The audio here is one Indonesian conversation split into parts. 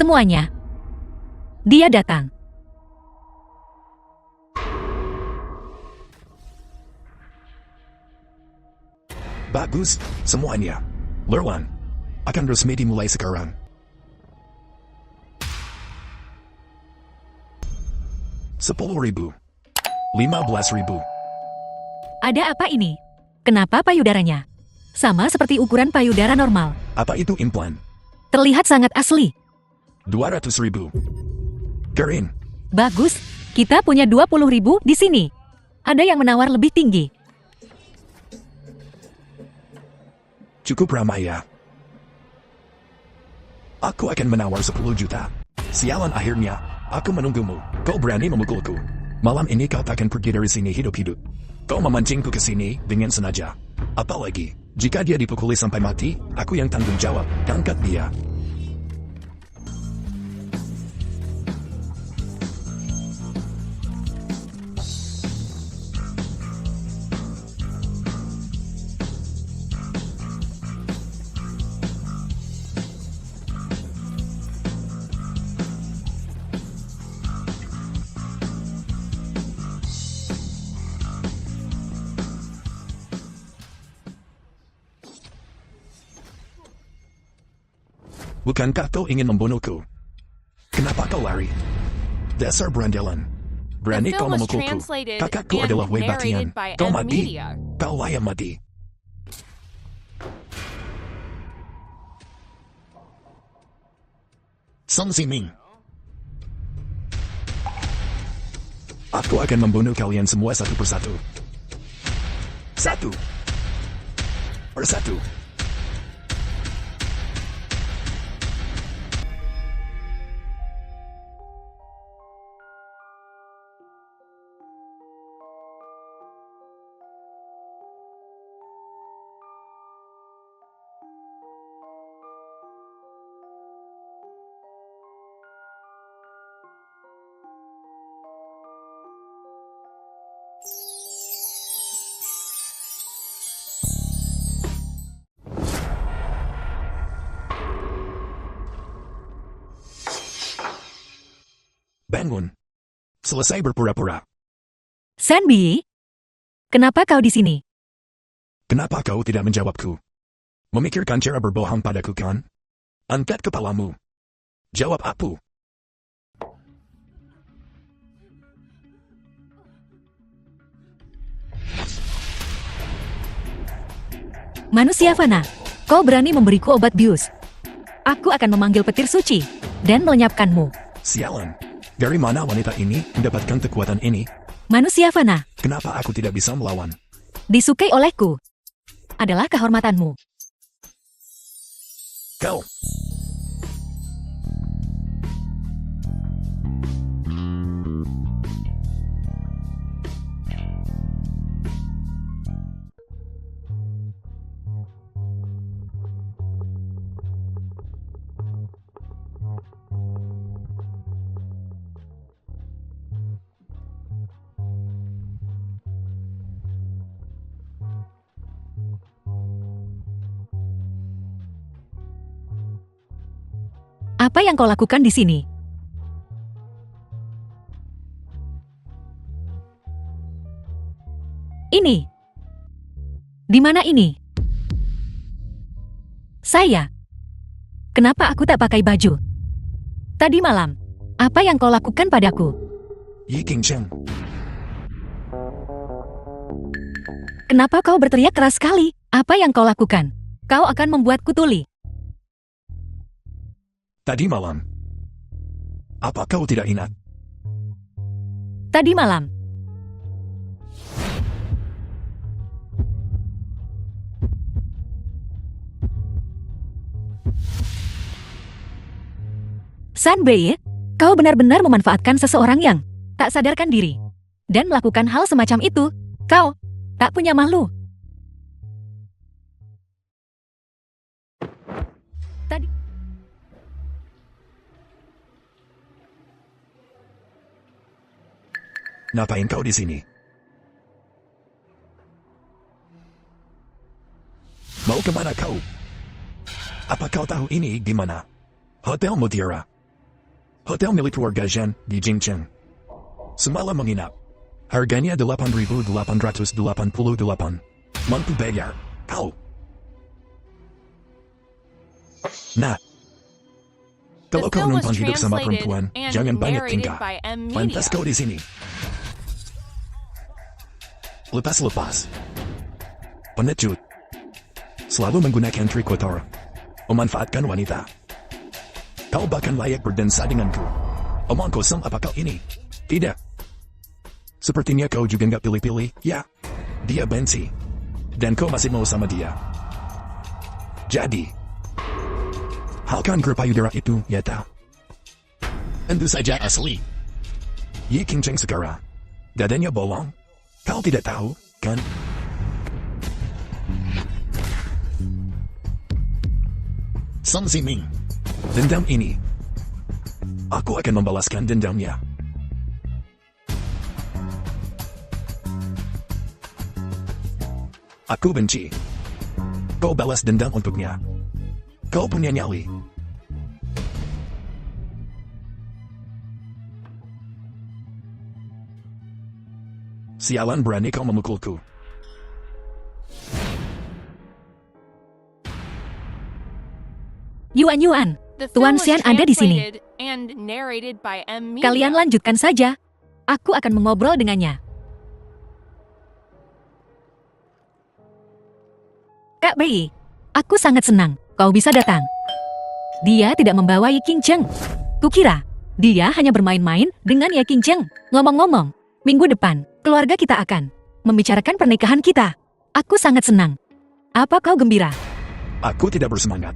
Semuanya. Dia datang. Bagus, semuanya. Lerwan, akan resmi dimulai sekarang. $10.000. $15.000. Ada apa ini? Kenapa payudaranya sama seperti ukuran payudara normal? Apa itu implan? Terlihat sangat asli. $200.000. Karin, Bagus, kita punya 20.000 di sini. Ada yang menawar lebih tinggi. cukup ramai ya. Aku akan menawar 10 juta. Sialan akhirnya, aku menunggumu. Kau berani memukulku. Malam ini kau takkan pergi dari sini hidup-hidup. Kau memancingku ke sini dengan sengaja. Apalagi, jika dia dipukuli sampai mati, aku yang tanggung jawab. Angkat dia. Bukankah kau ingin membunuhku? Kenapa kau lari? Dasar berandalan. Berani kau memukulku. Kakakku adalah Wei Batian. Kau mati. Kau layak mati. Song Ziming. Aku akan membunuh kalian semua satu persatu. Satu. Persatu. Bangun. Selesai berpura-pura. Sanbi, kenapa kau di sini? Kenapa kau tidak menjawabku? Memikirkan cara berbohong padaku kan? Angkat kepalamu. Jawab aku. Manusia fana, kau berani memberiku obat bius. Aku akan memanggil petir suci dan melenyapkanmu. Sialan. Dari mana wanita ini mendapatkan kekuatan ini? Manusia fana, Kenapa aku tidak bisa melawan? disukai olehku. Adalah kehormatanmu. Kau. Apa yang kau lakukan di sini? Ini. Di mana ini? Saya. Kenapa aku tak pakai baju? Tadi malam, apa yang kau lakukan padaku? Yi Qingcheng. Kenapa kau berteriak keras sekali? Apa yang kau lakukan? Kau akan membuatku tuli. Tadi malam. Apa kau tidak ingat? Tadi malam. Sanbei, kau benar-benar memanfaatkan seseorang yang tak sadarkan diri dan melakukan hal semacam itu. Kau tak punya malu. Tadi Ngapain kau di sini? Mau kemana kau? Apa kau tahu ini di mana? Hotel Mutiara. Hotel milik keluarga Zhen di Jingcheng. Semalam menginap. Harganya 8.888. Mampu bayar, kau. Nah, kalau The kau film was numpang hidup sama translated perempuan, and jangan banyak narrated tingkah. by M Pantas Media. kau di sini. Lepas-lepas. Pengecut. Selalu menggunakan trik kotor. Memanfaatkan wanita. Kau bahkan layak berdansa denganku. Omong kosong apa kau ini? Tidak. Sepertinya kau juga nggak pilih-pilih, ya? Dia benci. Dan kau masih mau sama dia. Jadi, halkan grup payudara itu, ya tak? Tentu saja asli. Yi Qingcheng segera. Dadanya bolong. Kau tidak tahu, kan? Song Ziming. Dendam ini. Aku akan membalaskan dendamnya. Aku benci. Kau balas dendam untuknya. Kau punya nyali. Sialan berani kau memukulku. Yuan, The Tuan film was Xian ada di sini. translated and narrated by M Media. Kalian lanjutkan saja. Aku akan mengobrol dengannya. Kak Bei, aku sangat senang kau bisa datang. Dia tidak membawa Yi Qingcheng. Kukira, dia hanya bermain-main dengan Yi Qingcheng. Ngomong-ngomong, minggu depan, keluarga kita akan membicarakan pernikahan kita. Aku sangat senang. Apa kau gembira? Aku tidak bersemangat.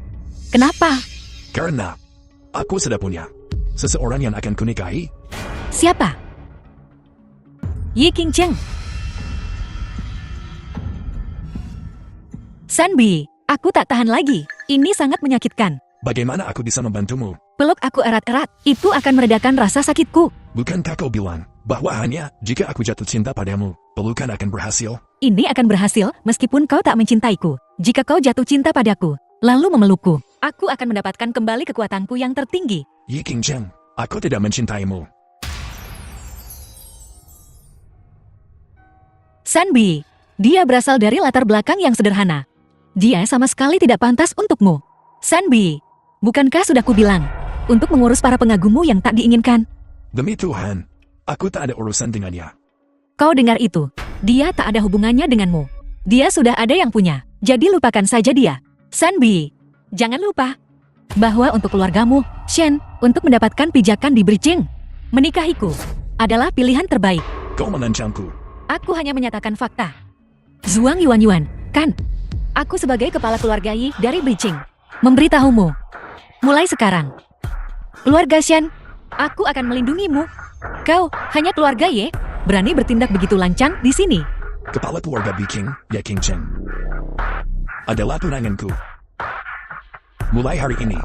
Kenapa? Karena aku sudah punya seseorang yang akan kunikahi. Siapa? Yi Qingcheng. Sanbi, aku tak tahan lagi. Ini sangat menyakitkan. Bagaimana aku bisa membantumu? Peluk aku erat-erat. Itu akan meredakan rasa sakitku. Bukankah kau bilang bahwa hanya jika aku jatuh cinta padamu, pelukan akan berhasil? Ini akan berhasil meskipun kau tak mencintaiku. Jika kau jatuh cinta padaku, lalu memelukku, aku akan mendapatkan kembali kekuatanku yang tertinggi. Yi Qingcheng, aku tidak mencintaimu. Sanbi, dia berasal dari latar belakang yang sederhana. Dia sama sekali tidak pantas untukmu. Sanbi, bukankah sudah kubilang untuk mengurus para pengagummu yang tak diinginkan? Demi Tuhan, aku tak ada urusan dengannya. Kau dengar itu? Dia tak ada hubungannya denganmu. Dia sudah ada yang punya, jadi lupakan saja dia. Sanbi, jangan lupa bahwa untuk keluargamu, Shen, untuk mendapatkan pijakan di Beijing, menikahiku adalah pilihan terbaik. Kau mengancamku. Aku hanya menyatakan fakta. Zhuang Yuan, kan? Aku sebagai kepala keluarga Yi dari Beijing, memberitahumu. Mulai sekarang, keluarga Shen, aku akan melindungimu. Kau hanya keluarga Ye, berani bertindak begitu lancang di sini. Kepala keluarga Biking, Yi Qingcheng, adalah tunanganku. Mulai hari ini,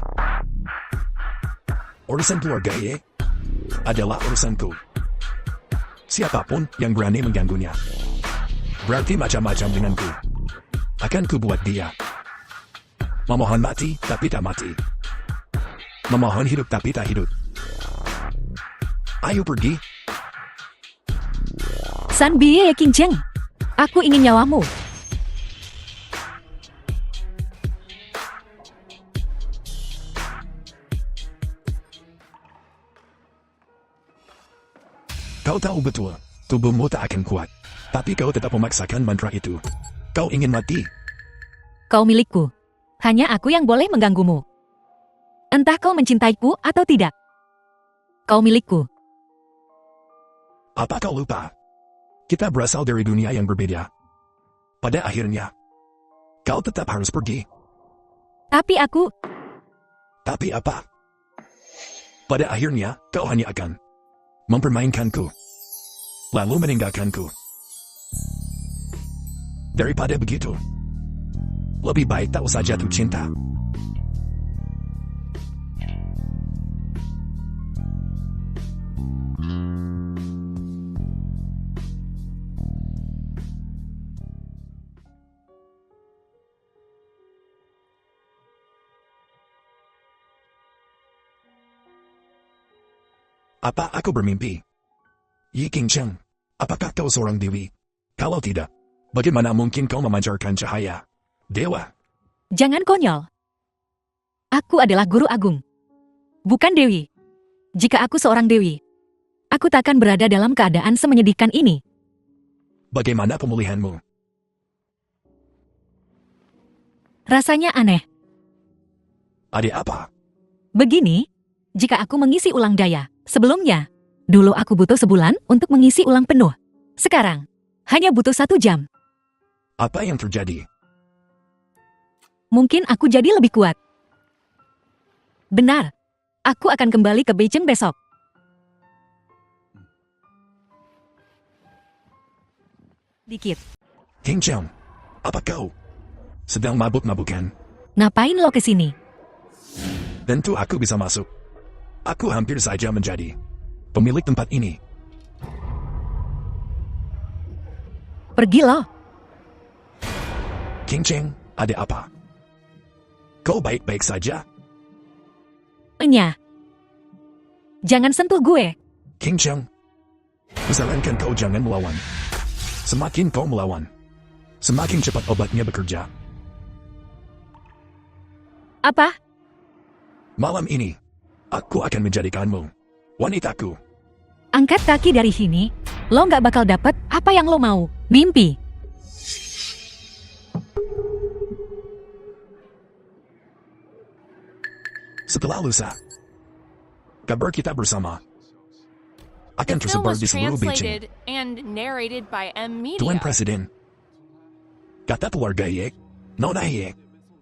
urusan keluarga Ye adalah urusanku. Siapapun yang berani mengganggunya, berarti macam-macam denganku. Akan kubuat dia memohon mati tapi tak mati, memohon hidup tapi tak hidup. Ayo pergi. Sanbi Ye Qingcheng, aku ingin nyawamu. Kau tahu betul, tubuhmu tak akan kuat. Tapi kau tetap memaksakan mantra itu. Kau ingin mati. Kau milikku. Hanya aku yang boleh mengganggumu. Entah kau mencintaiku atau tidak. Kau milikku. Apa kau lupa? Kita berasal dari dunia yang berbeda. Pada akhirnya, kau tetap harus pergi. Tapi aku, Tapi apa? Pada akhirnya, kau hanya akan mempermainkanku, lalu meninggalkanku. Daripada begitu, lebih baik tak usah jatuh cinta. Apa aku bermimpi? Yi Qingcheng, apakah kau seorang dewi? Kalau tidak, bagaimana mungkin kau memancarkan cahaya? Dewa, Jangan konyol. Aku adalah guru agung. Bukan dewi. Jika aku seorang dewi, aku takkan berada dalam keadaan semenyedihkan ini. bagaimana pemulihanmu? Rasanya aneh. Ada apa? Begini, jika aku mengisi ulang daya, sebelumnya, dulu aku butuh sebulan untuk mengisi ulang penuh. Sekarang, hanya butuh 1 jam. Apa yang terjadi? Mungkin aku jadi lebih kuat. Benar, aku akan kembali ke Beijing besok. Dikit. Qingcheng, apa kau sedang mabuk-mabukan? Ngapain lo kesini? Tentu aku bisa masuk. Aku hampir saja menjadi pemilik tempat ini. Pergi lo. Qingcheng, ada apa? Kau baik-baik saja? Enya. Jangan sentuh gue. Qingcheng, kusarankan kau jangan melawan. Semakin kau melawan, semakin cepat obatnya bekerja. Apa? Malam ini, aku akan menjadikanmu wanitaku. Angkat kaki dari sini. Lo nggak bakal dapet apa yang lo mau. Mimpi. Setelah lusa, kabar kita bersama akan The film tersebar was di seluruh Beijing. translated and narrated by M Media. Tuan Presiden, kata keluarga Ye, Nona Ye,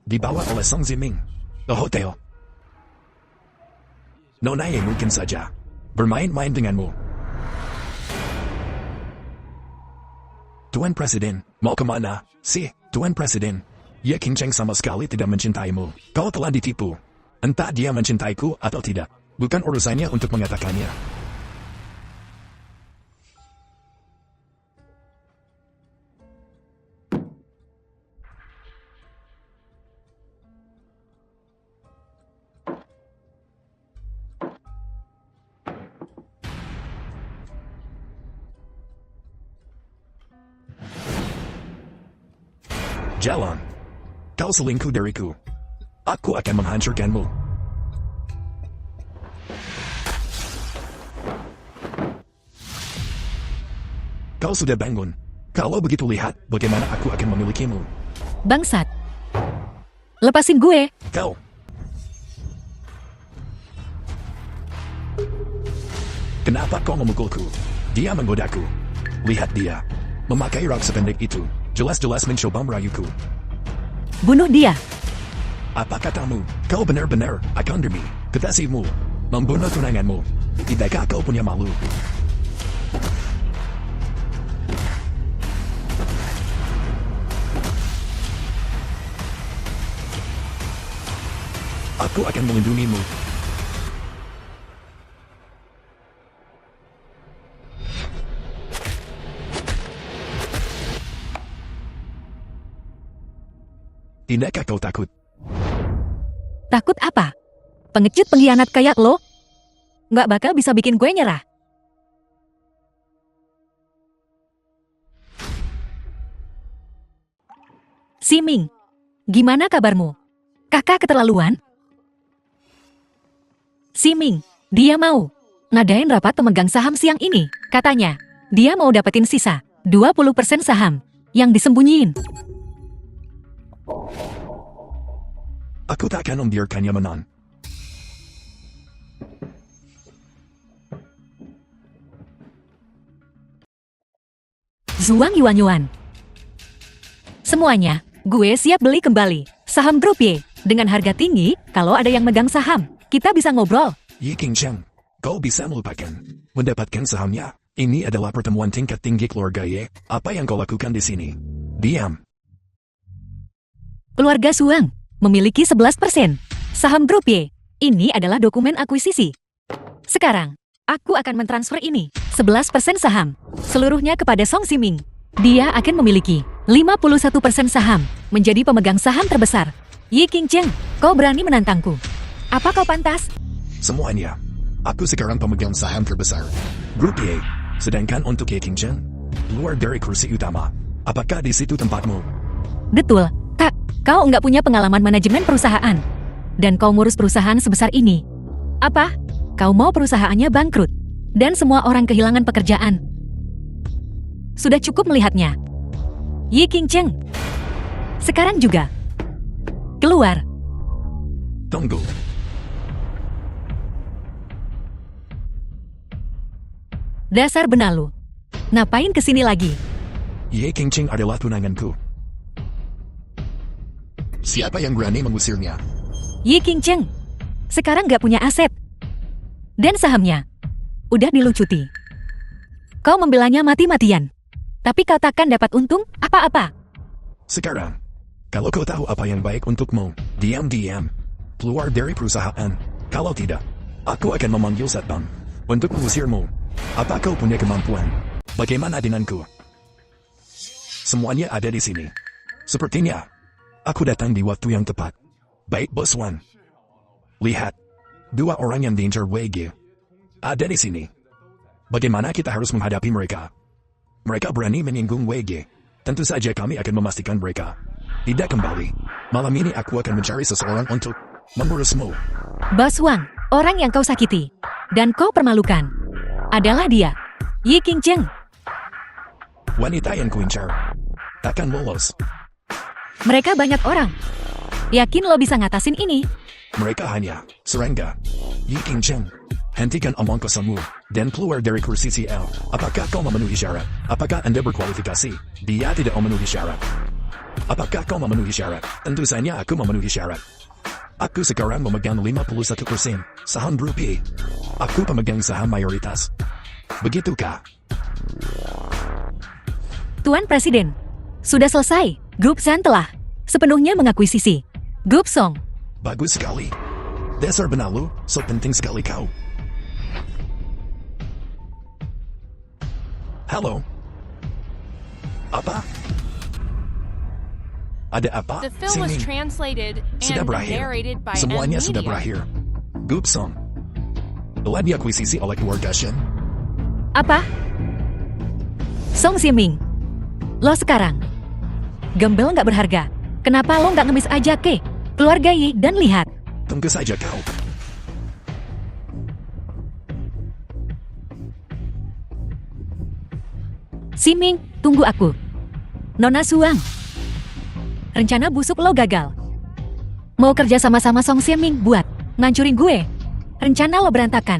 dibawa oleh Song Ziming ke hotel. Nona Ye mungkin saja bermain-main denganmu. Tuan Presiden, mau kemana? Tuan Presiden, Ye Qingcheng sama sekali tidak mencintaimu. Kau telah ditipu. Entah dia mencintaiku atau tidak. Bukan urusannya untuk mengatakannya. Jalan. Kau selingkuh dariku. Aku akan menghancurkanmu. Kau sudah bangun. Kalau begitu lihat bagaimana aku akan memilikimu. Bangsat. Lepasin gue. Kau. Kenapa kau memukulku? Dia menggodaku. Lihat dia. Memakai rok sependek itu. Jelas-jelas mencoba merayuku. Bunuh dia. Apa katamu? Kau benar-benar akan demi kekasihmu membunuh tunanganmu. Tidakkah kau punya malu? Aku akan melindungimu. Tidakkah kau takut? Takut apa? Pengecut pengkhianat kayak lo? Nggak bakal bisa bikin gue nyerah. Siming, gimana kabarmu? Kakak keterlaluan? Siming, dia mau ngadain rapat pemegang saham siang ini. Katanya, dia mau dapetin sisa 20% saham yang disembunyiin. Aku tak akan membiarkannya menang. Zhuang Yuanyuan. Semuanya, gue siap beli kembali saham grup Y dengan harga tinggi. Kalau ada yang megang saham, kita bisa ngobrol. Yi Qingcheng, kau bisa melupakan mendapatkan sahamnya. Ini adalah pertemuan tingkat tinggi keluarga Ye. Apa yang kau lakukan di sini? Diam. Keluarga Zhuang memiliki 11% saham grup Y. Ini adalah dokumen akuisisi. Sekarang, aku akan mentransfer ini 11% saham seluruhnya kepada Song Ziming. Dia akan memiliki 51% saham menjadi pemegang saham terbesar. Yi Qingcheng, kau berani menantangku? Apa kau pantas? Semuanya Aku sekarang pemegang saham terbesar Grup Y. Sedangkan untuk Ye Qingzhen, luar dari kursi utama. Apakah di situ tempatmu? Betul, tak. Kau nggak punya pengalaman manajemen perusahaan. Dan kau ngurus perusahaan sebesar ini. Apa? Kau mau perusahaannya bangkrut. Dan semua orang kehilangan pekerjaan. Sudah cukup melihatnya. Ye Qingzhen. Sekarang juga. Keluar. Tunggu. Dasar benalu. Ngapain kesini lagi? Ye Qingzhen adalah tunanganku. Siapa yang berani mengusirnya? Ye Qingzhen. Sekarang nggak punya aset. Dan sahamnya. Udah dilucuti. Kau membelanya mati-matian. Tapi kau takkan dapat untung apa-apa. Sekarang, kalau kau tahu apa yang baik untukmu, diam-diam. Keluar dari perusahaan. Kalau tidak, aku akan memanggil satpam untuk mengusirmu. Apa kau punya kemampuan? Bagaimana denganku? Semuanya ada di sini. Sepertinya, aku datang di waktu yang tepat. Baik, Bos Wan. Lihat, dua orang yang danger WG ada di sini. Bagaimana kita harus menghadapi mereka? Mereka berani menyinggung WG. Tentu saja kami akan memastikan mereka tidak kembali. Malam ini aku akan mencari seseorang untuk mengurusmu. Bos Wang, orang yang kau sakiti dan kau permalukan adalah dia, Ye Qingzhen. Wanita yang kuincar takkan lolos. Mereka banyak orang. Yakin lo bisa ngatasin ini? Mereka hanya serangga. Ye Qingzhen, hentikan omong kosongmu dan keluar dari kursi CL. Apakah kau memenuhi syarat? Apakah Anda berkualifikasi? Dia tidak memenuhi syarat. Apakah kau memenuhi syarat? Tentu saja aku memenuhi syarat. Aku sekarang memegang 51% saham Grup Y. Aku pemegang saham mayoritas. Begitukah? Tuan Presiden, sudah selesai. Grup San telah sepenuhnya mengakuisisi Grup Song. Bagus sekali. Dasar benalu, so penting sekali kau. Halo. Apa? Ada apa? The film was Sini. translated Sudah and berakhir. narrated by Semuanya M sudah Media. berakhir. Grup Song telah diakuisisi oleh keluarga Shen. Apa? Song Ximing. Lo sekarang gembel nggak berharga. Kenapa lo nggak ngemis aja ke keluarga Yi dan lihat? Tunggu saja kau. Ximing, tunggu aku. Nona Suang. Rencana busuk lo gagal. Mau kerja sama-sama Song Ximing buat ngancurin gue. Rencana lo berantakan.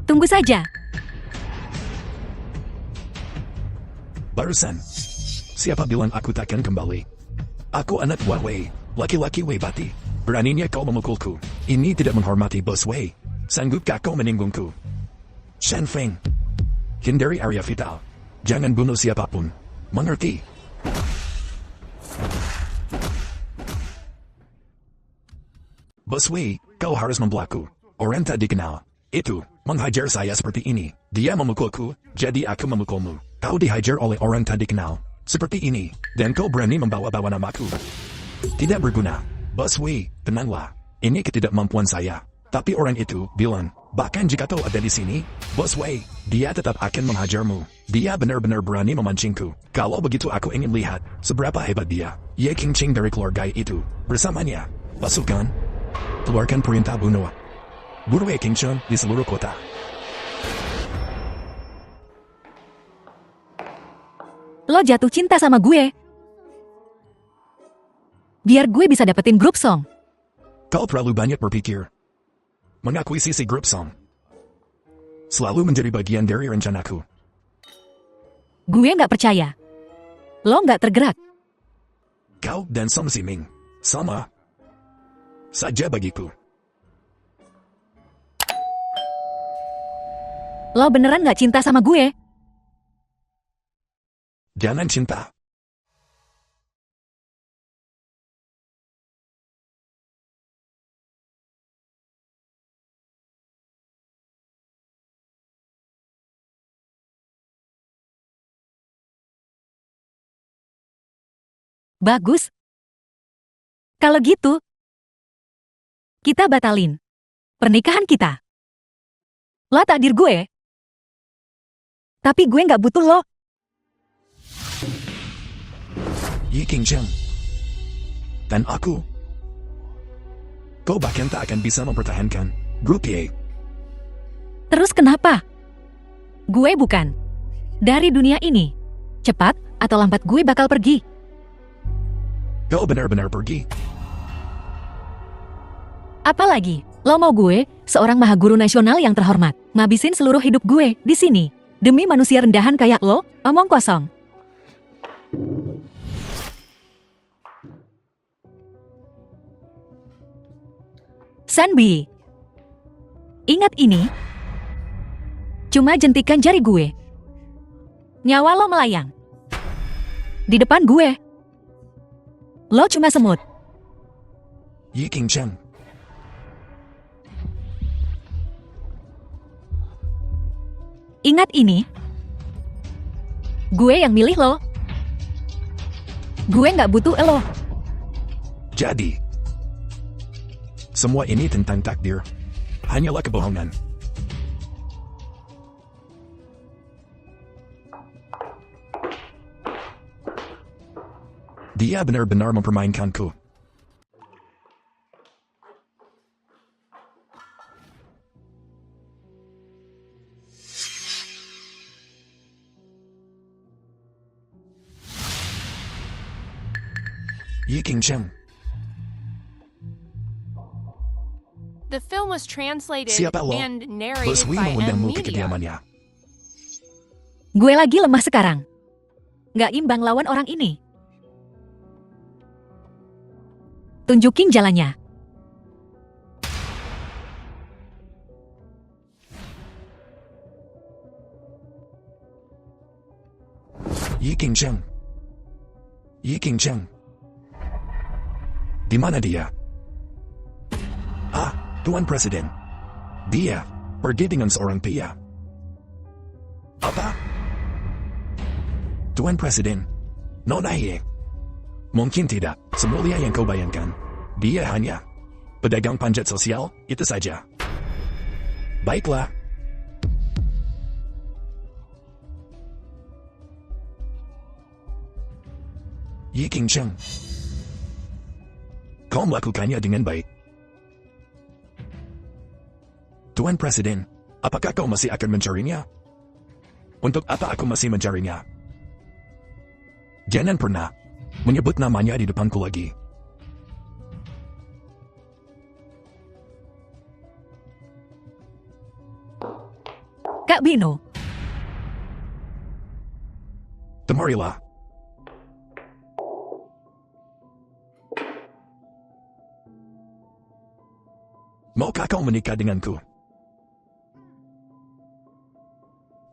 Tunggu saja. Barusan, siapa bilang aku takkan kembali? Aku anak Wei, laki-laki Wei Bati. Beraninya kau memukulku. Ini tidak menghormati Bos Wei. Sanggupkah kau meninggungku? Shan Feng, hindari area vital. Jangan bunuh siapapun. Mengerti? Bos Wei, kau harus membelaku. Orang tak dikenal. Itu, menghajar saya seperti ini. Dia memukulku, jadi aku memukulmu. Kau dihajar oleh orang tak dikenal. Seperti ini, dan kau berani membawa-bawa namaku. Tidak berguna. Bos Wei, tenanglah. Ini ketidakmampuan saya. Tapi orang itu bilang, bahkan jika kau ada di sini, Bos Wei, dia tetap akan menghajarmu. Dia benar-benar berani memancingku. Kalau begitu aku ingin lihat, seberapa hebat dia. Ye Qingzhen dari keluarga itu. Bersamanya, pasukan, keluarkan perintah bunuh. Bunuh Ye Qingzhen di seluruh kota. Lo jatuh cinta sama gue. Biar gue bisa dapetin Grup Song. Kau terlalu banyak berpikir. Mengakuisisi Grup Song selalu menjadi bagian dari rencanaku. Gue nggak percaya. Lo nggak tergerak. Kau dan Song Ximing sama saja bagiku. Lo beneran nggak cinta sama gue? Jangan cinta. Bagus. Kalau gitu, kita batalin pernikahan kita. Lah takdir gue. Tapi gue nggak butuh lo. Yi King Cheng. Dan aku. Kau bahkan tak akan bisa mempertahankan grup Y. Terus kenapa? Gue bukan dari dunia ini. Cepat atau lambat gue bakal pergi. Kau benar-benar pergi. Apalagi, lo mau gue, seorang mahaguru nasional yang terhormat, ngabisin seluruh hidup gue di sini. Demi manusia rendahan kayak lo, omong kosong. Sanbi. Ingat ini. Cuma jentikan jari gue. Nyawa lo melayang. Di depan gue. Lo cuma semut. Yi King Cheng. Ingat ini. Gue yang milih lo. Gue nggak butuh lo. Jadi, semua ini tentang takdir. Hanyalah kebohongan. Dia benar-benar mempermainkanku. Yi King Cheng. The film was translated Siapa lo? and narrated Bos Wee by M. mengundangmu ke Media. kediamannya. Gue lagi lemah sekarang. Nggak imbang lawan orang ini. Tunjukin jalannya. Yi King Cheng. Yi King Cheng. Di mana dia? Ah, Tuan Presiden. Dia pergi dengan seorang pria. Apa? Tuan Presiden. Nona Ye. Mungkin tidak semulia yang kau bayangkan. Dia hanya pedagang panjat sosial, itu saja. Baiklah. Yi King Cheng. Kau melakukannya dengan baik. Tuan Presiden, apakah kau masih akan mencarinya? Untuk apa aku masih mencarinya? Jangan pernah menyebut namanya di depanku lagi. Kak Bino. Temarilah. Maukah kau menikah denganku?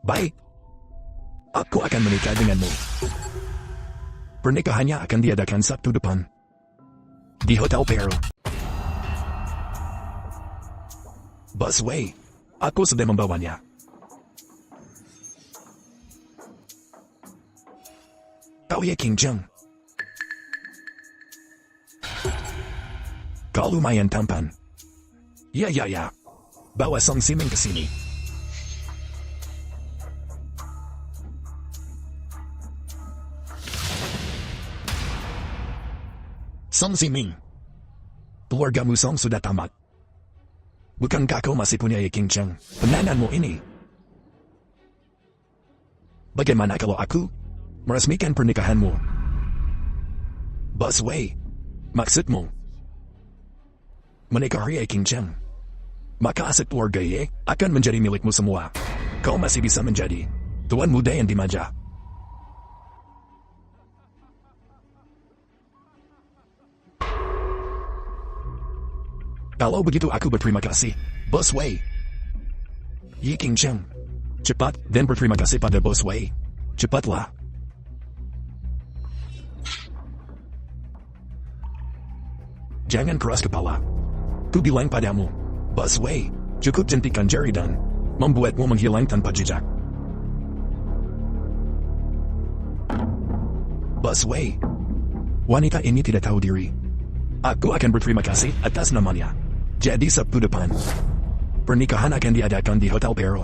Baik. Aku akan menikah denganmu. Pernikahannya akan diadakan Sabtu depan. Di Hotel Pearl. Busway. Aku sudah membawanya. Kau ya King Cheng. Kau lumayan tampan. Ya. Bawa Song Siming ke sini. Song Siming. Keluargamu Song sudah tamat. Bukankah kau masih punya Ye King Cheng, penananmu ini? Bagaimana kalau aku meresmikan pernikahanmu? Busway, maksudmu menikahi Ye King Cheng? Maka aset keluarga Ye akan menjadi milikmu semua. Kau masih bisa menjadi tuan muda yang dimanja. Kalau begitu aku berterima kasih, Busway. Yi King Cheng, cepat dan berterima kasih pada Busway. Cepatlah. Jangan keras kepala. Ku bilang padamu, Busway, cukup jentikan jari dan membuatmu menghilang tanpa jejak. Busway, wanita ini tidak tahu diri. Aku akan berterima kasih atas namanya. Jadi Sabtu depan. Pernikahan akan diadakan di Hotel Pearl.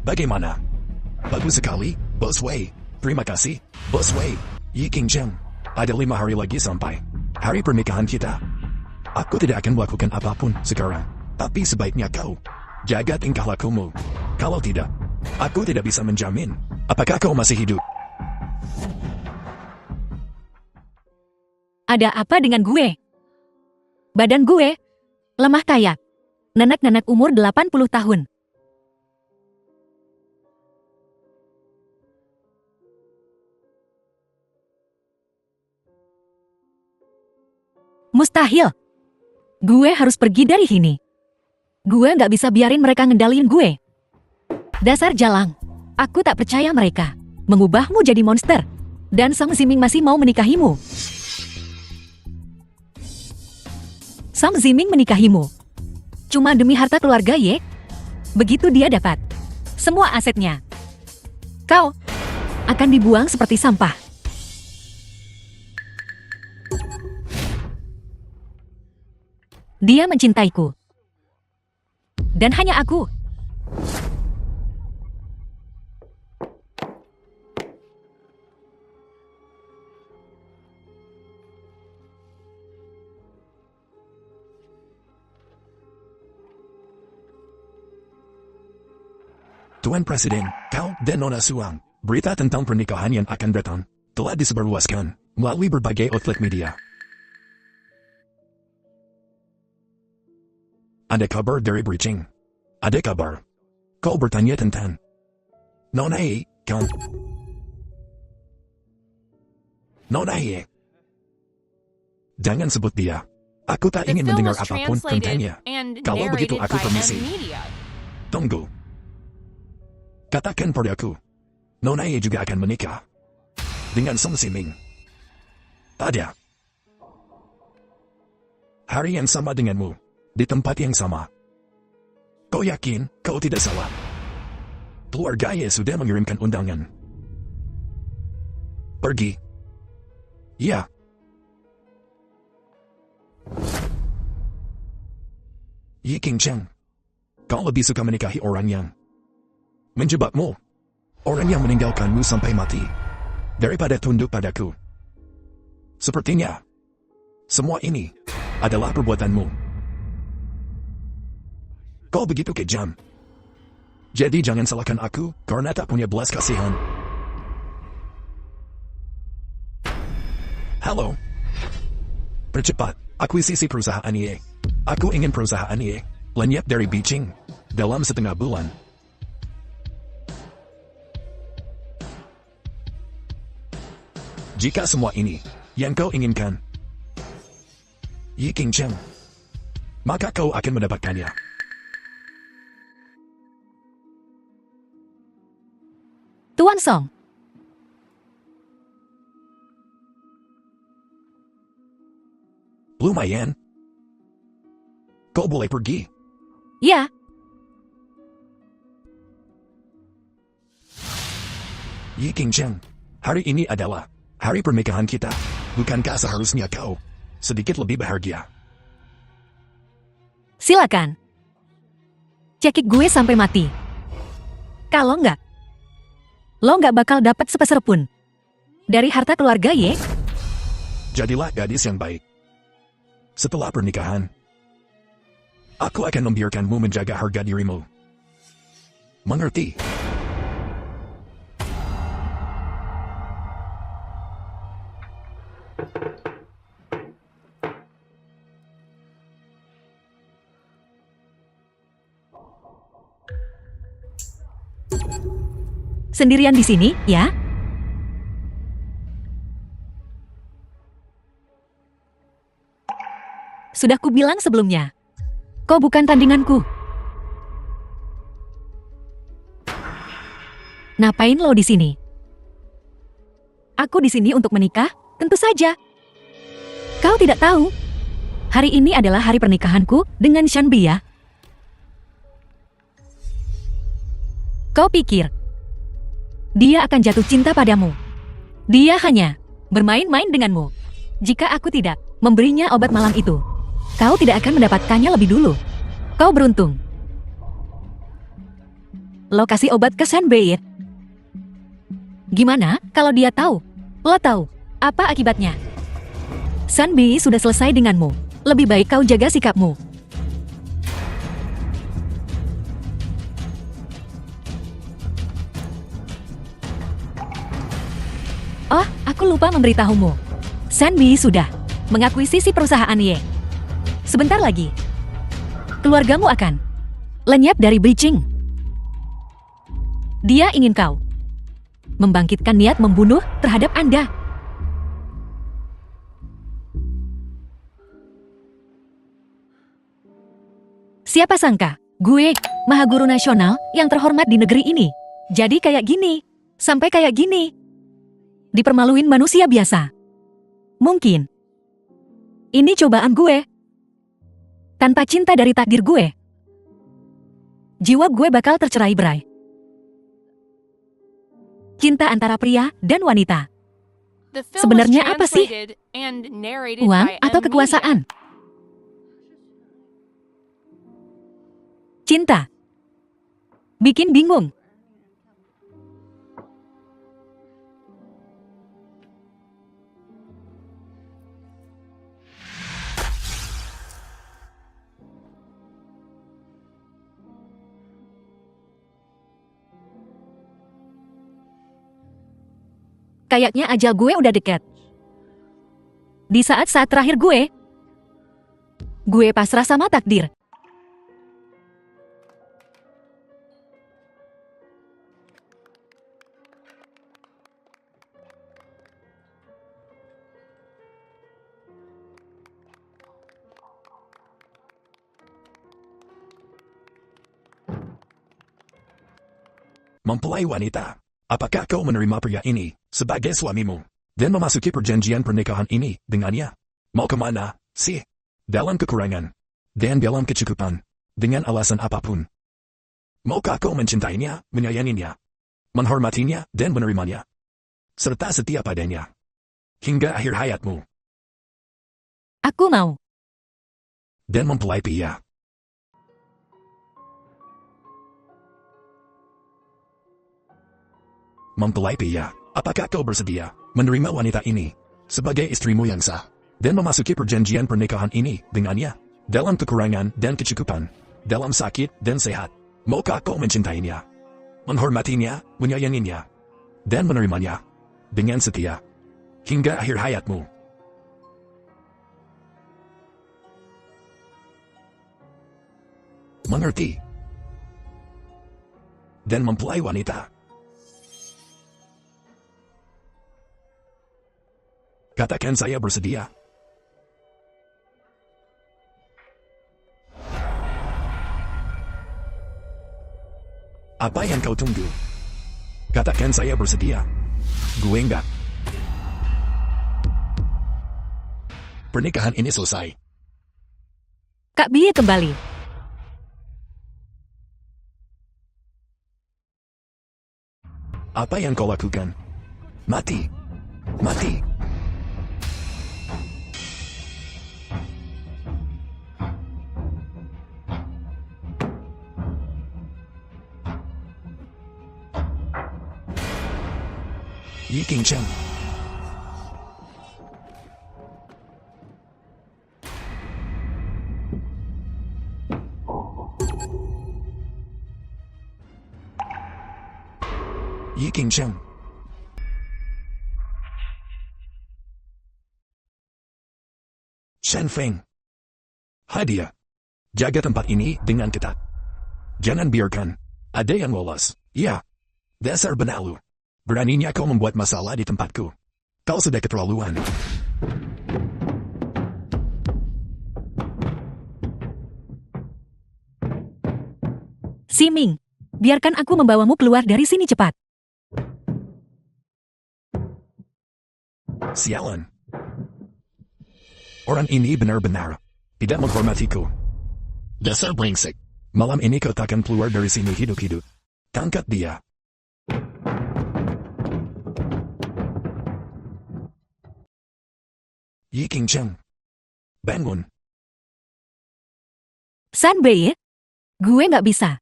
Bagaimana? Bagus sekali, Bos Wei. Terima kasih, Bos Wei. Yi Qingzheng. Ada 5 hari lagi sampai hari pernikahan kita. Aku tidak akan melakukan apapun sekarang. Tapi sebaiknya kau jaga tingkah lakumu. Kalau tidak, aku tidak bisa menjamin apakah kau masih hidup. Ada apa dengan gue? Badan gue lemah kayak nenek-nenek umur 80 tahun. Mustahil. Gue harus pergi dari sini. Gue gak bisa biarin mereka ngendalin gue. Dasar jalang. Aku tak percaya mereka mengubahmu jadi monster. Dan Song Ziming masih mau menikahimu. Song Ziming menikahimu cuma demi harta keluarga Ye. Begitu dia dapat semua asetnya, kau akan dibuang seperti sampah. Dia mencintaiku. Dan hanya aku. Tuan Presiden, kau dan Nona Suang, berita tentang pernikahan yang akan datang telah disebarluaskan melalui berbagai outlet media. Ada kabar dari Breaching. Ada kabar. Kau bertanya tentang Nona Ye, kan? Nona Ye. Jangan sebut dia. Aku tak The ingin film mendengar was apapun translated tentangnya. and Kalau begitu narrated aku by permisi. Media. Tunggu. Katakan padaku, Nona Ye juga akan menikah dengan Song Ziming. Ada. Hari yang sama denganmu, di tempat yang sama. Kau yakin kau tidak salah? Keluarga Ye sudah mengirimkan undangan. Pergi. Ya. Yi Qingzheng, kau lebih suka menikahi orang yang menjebakmu, orang yang meninggalkanmu sampai mati, daripada tunduk padaku. Sepertinya, semua ini adalah perbuatanmu. Kau begitu kejam. Jadi jangan salahkan aku karena tak punya belas kasihan. Halo. Percepat, akuisisi perusahaan Ye. Aku ingin perusahaan Ye lenyap dari Beijing dalam setengah bulan. Jika semua ini yang kau inginkan, Yi Qingzheng, maka kau akan mendapatkannya. Tuan Song, Lumayan. Kau boleh pergi. ya, Yi Qingzheng, hari ini adalah hari pernikahan kita. Bukankah seharusnya kau sedikit lebih bahagia? silakan. Cekik gue sampai mati. Kalau enggak, lo nggak bakal dapat sepeser pun dari harta keluarga Ye. Jadilah gadis yang baik. Setelah pernikahan, aku akan membiarkanmu menjaga harga dirimu. Mengerti? Sendirian di sini, ya? Sudah kubilang sebelumnya, kau bukan tandinganku. Ngapain lo di sini? Aku di sini untuk menikah, tentu saja. Kau tidak tahu, hari ini adalah hari pernikahanku dengan Shanbi ya. Kau pikir dia akan jatuh cinta padamu? Dia hanya bermain-main denganmu. Jika aku tidak memberinya obat malam itu, kau tidak akan mendapatkannya lebih dulu. Kau beruntung. Lo kasih obat ke Sunbeam. Gimana kalau dia tahu? Lo tahu apa akibatnya? Sunbeam sudah selesai denganmu. Lebih baik kau jaga sikapmu. Oh, aku lupa memberitahumu. Sunbeam sudah mengakuisisi perusahaan Ye. Sebentar lagi, keluargamu akan lenyap dari Beijing. Dia ingin kau membangkitkan niat membunuh terhadap Anda. Siapa sangka, gue, Maha Guru Nasional yang terhormat di negeri ini. Jadi kayak gini, sampai kayak gini. Dipermaluin manusia biasa. Mungkin ini cobaan gue. Tanpa cinta dari takdir gue, jiwa gue bakal tercerai-berai. Cinta antara pria dan wanita. The film Sebenarnya was apa sih? translated and narrated Uang by atau M. kekuasaan? Cinta. Bikin bingung. Kayaknya ajal gue udah dekat. Di saat-saat terakhir gue pasrah sama takdir. Mempelai wanita, apakah kau menerima pria ini sebagai suamimu dan memasuki perjanjian pernikahan ini dengannya? Mau kemana sih? Dalam kekurangan dan dalam kecukupan, dengan alasan apapun. Maukah kau mencintainya, menyayanginya, menghormatinya, dan menerimanya, serta setia padanya hingga akhir hayatmu, Aku mau. dan mempelai pria? Mempelai pria, apakah kau bersedia menerima wanita ini sebagai istrimu yang sah dan memasuki perjanjian pernikahan ini dengannya dalam kekurangan dan kecukupan, dalam sakit dan sehat? Maukah kau mencintainya, menghormatinya, menyayanginya, dan menerimanya dengan setia hingga akhir hayatmu? Mengerti? Dan mempelai wanita, katakan saya bersedia. Apa yang kau tunggu? Katakan saya bersedia. Gue enggak. Pernikahan ini selesai. Kak Bie kembali. Apa yang kau lakukan? Mati. Mati. Yi Qingcheng. Yi Qingcheng. Shen Feng. Hadiah. Jaga tempat ini dengan ketat. Jangan biarkan ada yang lolos. Ya. Dasar benalu. Beraninya kau membuat masalah di tempatku. Kau sudah keterlaluan. Siming, biarkan aku membawamu keluar dari sini cepat. Sialan. Orang ini benar-benar tidak menghormatiku. Dasar brengsek. Malam ini kau takkan keluar dari sini hidup-hidup. Tangkap dia. Yi Qingcheng. Bangun. Sunbeam, gue nggak bisa.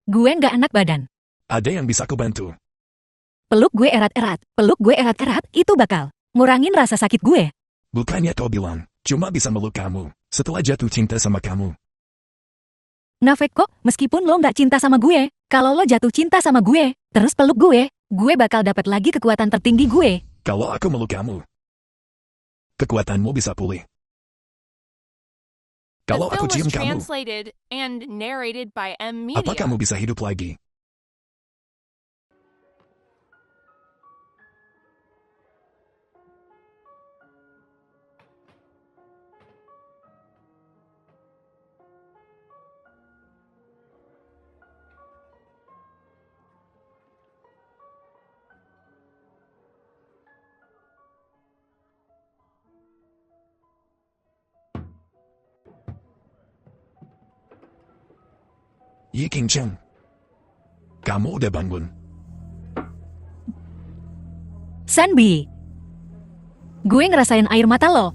Gue nggak enak badan. Ada yang bisa ku bantu? Peluk gue erat-erat. Peluk gue erat-erat, itu bakal ngurangin rasa sakit gue. Bukannya kau bilang, cuma bisa meluk kamu, setelah jatuh cinta sama kamu. Nafek kok, meskipun lo nggak cinta sama gue, kalau lo jatuh cinta sama gue, terus peluk gue bakal dapat lagi kekuatan tertinggi gue. Kalau aku meluk kamu, kekuatanmu bisa pulih. The Kalau aku film was cium kamu, translated and narrated by M apa Media. kamu bisa hidup lagi? Yi King Cheng, kamu udah bangun? Sanbi, gue ngerasain air mata lo.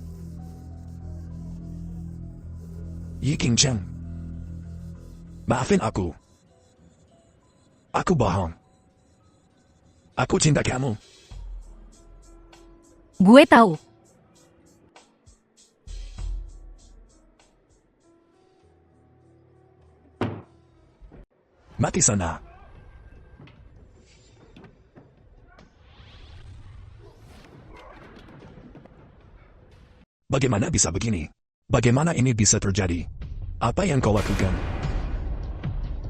Yi King Cheng, maafin aku. Aku bohong. Aku cinta kamu. Gue tahu. Mati sana. Bagaimana bisa begini? Bagaimana ini bisa terjadi? Apa yang kau lakukan?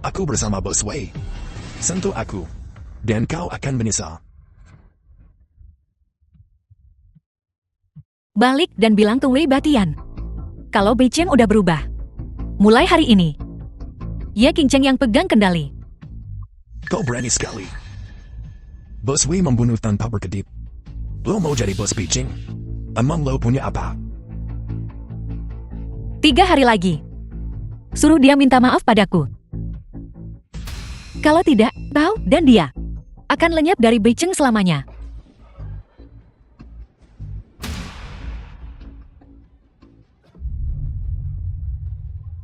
Aku bersama Bos Wei. Sentuh aku. Dan kau akan menyesal. Balik dan bilang ke Wei Batian. Kalau Bei Chen udah berubah. Mulai hari ini. Ye King Cheng yang pegang kendali. Kau berani sekali. Bos Wei membunuh tanpa berkedip. Lo mau jadi bos Beijing? Emang lo punya apa? 3 hari lagi. Suruh dia minta maaf padaku. Kalau tidak, kau dan dia akan lenyap dari Beijing selamanya.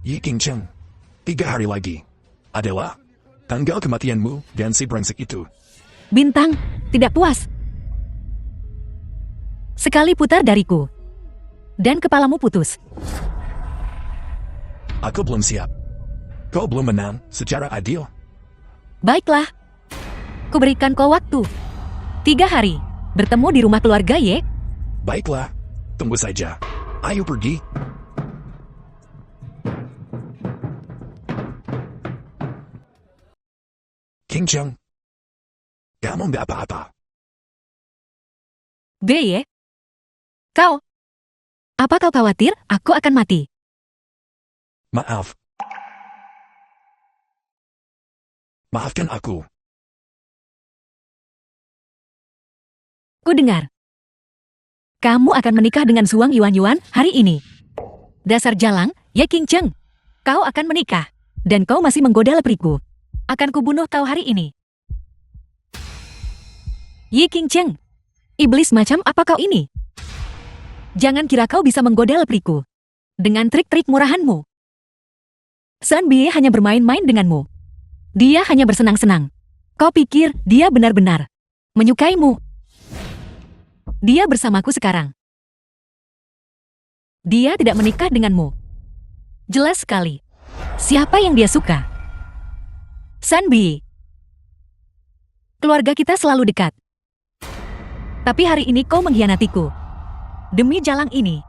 Yi King Cheng, 3 hari lagi adalah tanggal kematianmu dan si brengsek itu. Bintang, tidak puas. Sekali putar dariku. Dan kepalamu putus. Aku belum siap. Kau belum menang secara adil. Baiklah. Kuberikan kau waktu. 3 hari. Bertemu di rumah keluarga Ye. Baiklah, tunggu saja. Ayo pergi. King Cheng, kamu nggak apa-apa. Ye. Kau. Apa kau khawatir aku akan mati? Maaf. Maafkan aku. Ku dengar. Kamu akan menikah dengan Suang Yuan hari ini. Dasar jalang, Ye King Cheng. Kau akan menikah. Dan kau masih menggoda lepriku. Akan kubunuh kau hari ini. Ye King Cheng. Iblis macam apa kau ini? Jangan kira kau bisa menggoda lepriku. Dengan trik-trik murahanmu. San Bie hanya bermain-main denganmu. Dia hanya bersenang-senang. Kau pikir dia benar-benar menyukaimu. Dia bersamaku sekarang. Dia tidak menikah denganmu. Jelas sekali. Siapa yang dia suka? San Bie. Keluarga kita selalu dekat. Tapi hari ini kau mengkhianatiku. Demi jalang ini.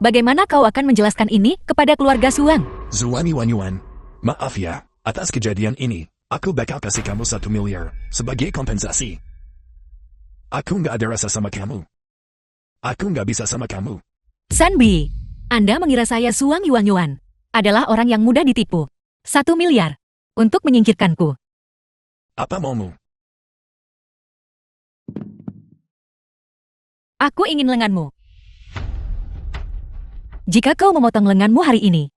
Bagaimana kau akan menjelaskan ini kepada keluarga Suang? Zuan Yuan, maaf ya, atas kejadian ini, aku bakal kasih kamu 1 miliar sebagai kompensasi. Aku nggak ada rasa sama kamu. Aku nggak bisa sama kamu. San Bie, Anda mengira saya Suang Yuan adalah orang yang mudah ditipu. 1 miliar untuk menyingkirkanku. Apa maumu? Aku ingin lenganmu. Jika kau memotong lenganmu hari ini,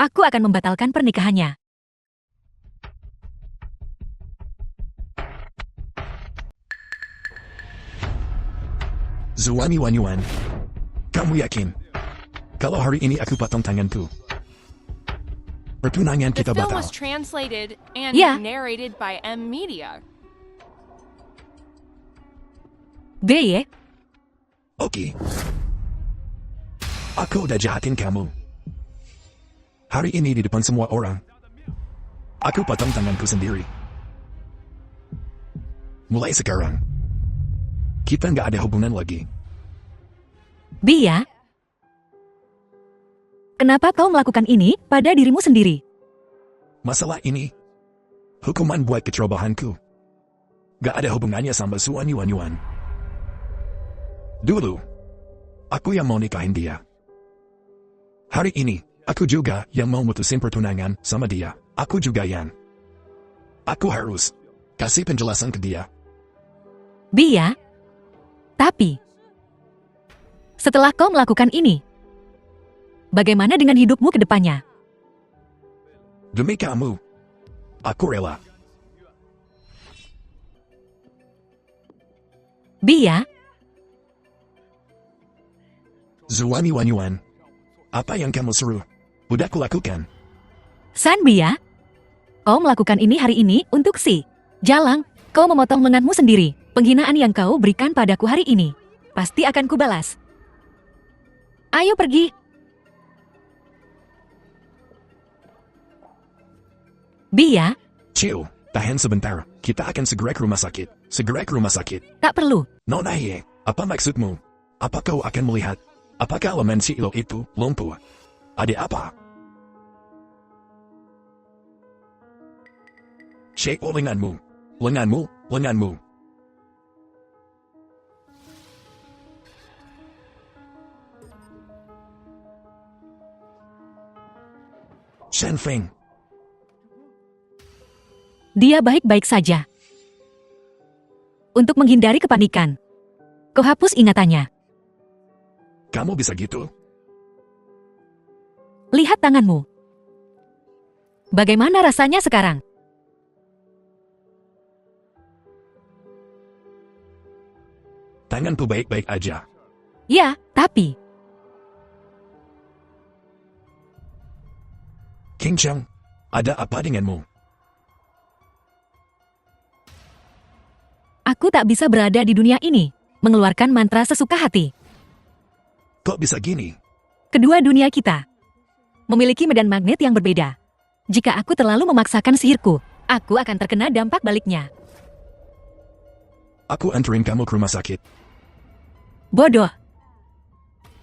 aku akan membatalkan pernikahannya. Zuan Yuan, kamu yakin? Kalau hari ini aku potong tanganku, Pertunangan The kita film batal. was translated and Yeah. narrated by M Media. B ya? Oke. Aku udah jahatin kamu. Hari ini di depan semua orang. Aku potong tanganku sendiri. Mulai sekarang, kita nggak ada hubungan lagi. B ya? Kenapa kau melakukan ini pada dirimu sendiri? Masalah ini, hukuman buat kecerobohanku. Gak ada hubungannya sama Suan Yuan. Dulu, aku yang mau nikahin dia. Hari ini, aku juga yang mau mutusin pertunangan sama dia. Aku juga yang. Aku harus kasih penjelasan ke dia. B ya? Tapi, setelah kau melakukan ini, bagaimana dengan hidupmu ke depannya? Demi kamu, aku rela. B ya? Zuan Yuan, apa yang kamu suruh? Udah kulakukan. San B ya? Kau melakukan ini hari ini untuk si Jalang. Kau memotong lenganmu sendiri. Penghinaan yang kau berikan padaku hari ini pasti akan kubalas. Ayo pergi. B ya? Chill, tahan sebentar. Kita akan segera ke rumah sakit. Segera ke rumah sakit. Tak perlu. Nona Ye, apa maksudmu? Apa kau akan melihat? Apakah elemen si Ilo itu lumpuh? Ada apa? Shake lenganmu. Lenganmu. Shen Feng, Dia baik-baik saja. Untuk menghindari kepanikan, kau hapus ingatannya. kamu bisa gitu? Lihat tanganmu. Bagaimana rasanya sekarang? Tanganku baik-baik aja. Ya, tapi King Cheng, ada apa denganmu? aku tak bisa berada di dunia ini, mengeluarkan mantra sesuka hati. Kok bisa gini? Kedua dunia kita memiliki medan magnet yang berbeda. Jika aku terlalu memaksakan sihirku, aku akan terkena dampak baliknya. Aku anterin kamu ke rumah sakit. Bodoh.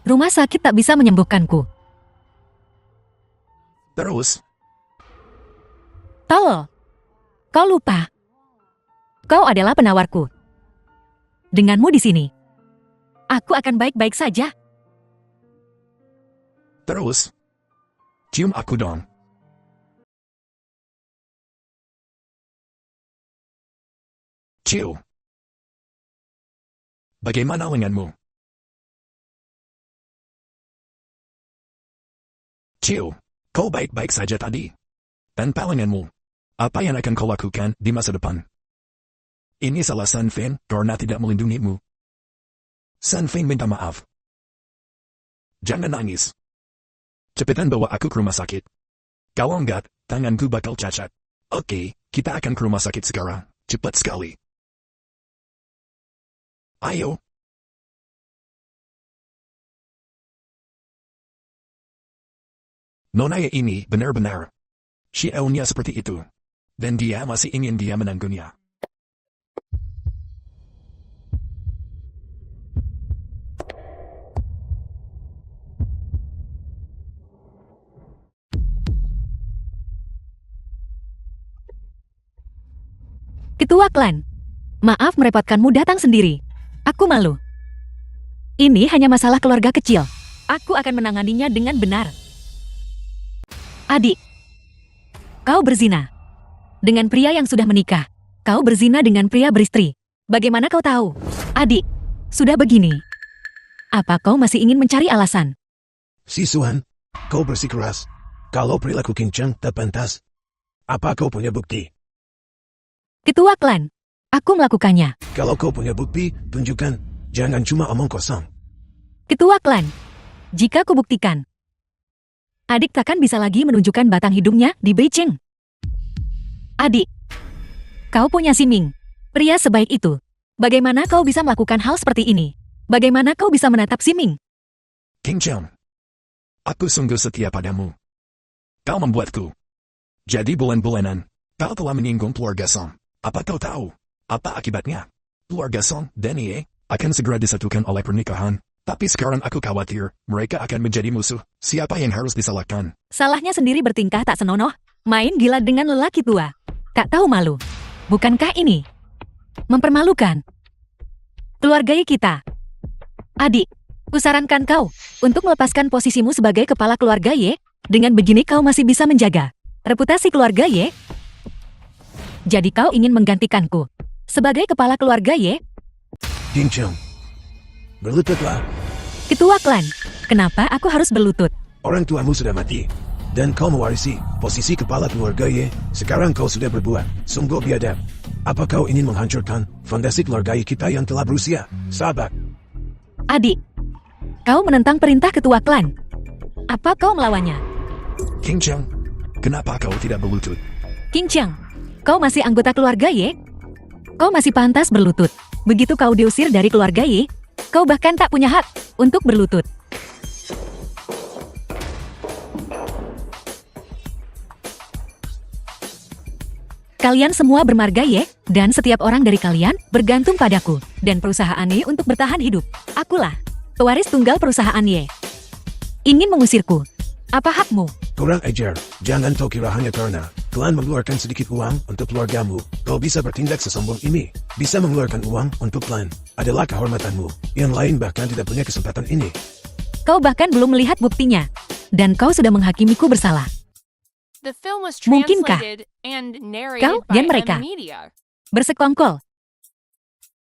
Rumah sakit tak bisa menyembuhkanku. Terus, Tolol. Kau lupa. Kau adalah penawarku. Denganmu di sini, aku akan baik-baik saja. terus, cium aku dong. Cium. Bagaimana lenganmu? Cium. Kau baik-baik saja tadi. Tanpa lenganmu, apa yang akan kau lakukan di masa depan? Ini salah San Feng karena tidak melindungimu. San Feng minta maaf. Jangan nangis. Cepetan bawa aku ke rumah sakit. Kalau enggak, tanganku bakal cacat. Oke, kita akan ke rumah sakit sekarang. Cepat sekali. Ayo. Nona ini benar-benar. Xiaonya seperti itu. Dan dia masih ingin dia menanggunya. Ketua klan, maaf merepotkanmu datang sendiri. Aku malu. Ini hanya masalah keluarga kecil. Aku akan menanganinya dengan benar. Adik, kau berzina dengan pria yang sudah menikah. Kau berzina dengan pria beristri. Bagaimana kau tahu? Adik, sudah begini. Apa kau masih ingin mencari alasan? Si Suhan, kau bersikeras. Kalau perilaku King Cheng tak pantas, apa kau punya bukti? Ketua klan, aku melakukannya. Kalau kau punya bukti, tunjukkan. Jangan cuma omong kosong. Ketua klan, jika kubuktikan, Adik takkan bisa lagi menunjukkan batang hidungnya di Beijing. Adik, kau punya Siming. Pria sebaik itu. Bagaimana kau bisa melakukan hal seperti ini? Bagaimana kau bisa menatap Siming? King Cheng. Aku sungguh setia padamu. Kau membuatku. Jadi bulan-bulanan, kau telah menyinggung keluarga Song. Apa kau tahu? Apa akibatnya? Keluarga Song dan Ye akan segera disatukan oleh pernikahan. Tapi sekarang aku khawatir, mereka akan menjadi musuh. Siapa yang harus disalahkan? Salahnya sendiri bertingkah tak senonoh. Main gila dengan lelaki tua. Tak tahu malu. Bukankah ini mempermalukan keluarga kita? Adik, kusarankan kau untuk melepaskan posisimu sebagai kepala keluarga Ye. Dengan begini kau masih bisa menjaga reputasi keluarga Ye. Jadi kau ingin menggantikanku sebagai kepala keluarga Ye? King Cheng. Berlututlah. Ketua klan, kenapa aku harus berlutut? Orang tuamu sudah mati. Dan kau mewarisi posisi kepala keluarga Ye. Sekarang kau sudah berbuat sungguh biadab. Apa kau ingin menghancurkan fondasi keluarga Ye kita yang telah berusia? Sahabat. Adik, kau menentang perintah ketua klan. Apa kau melawannya? King Cheng, kenapa kau tidak berlutut? King Cheng, kau masih anggota keluarga Ye? Kau masih pantas berlutut. Begitu kau diusir dari keluarga Ye, kau bahkan tak punya hak untuk berlutut. Kalian semua bermarga Ye, dan setiap orang dari kalian bergantung padaku dan perusahaan Ye untuk bertahan hidup. Akulah pewaris tunggal perusahaan Ye. Ingin mengusirku? Apa hakmu? Kurang ajar. Jangan kau kira hanya karena klan mengeluarkan sedikit uang untuk keluargamu, kau bisa bertindak sesombong ini. Bisa mengeluarkan uang untuk klan adalah kehormatanmu. Yang lain bahkan tidak punya kesempatan ini. Kau bahkan belum melihat buktinya, dan kau sudah menghakimiku bersalah. The film was Mungkinkah translated and narrated kau by dan mereka M Media. bersekongkol?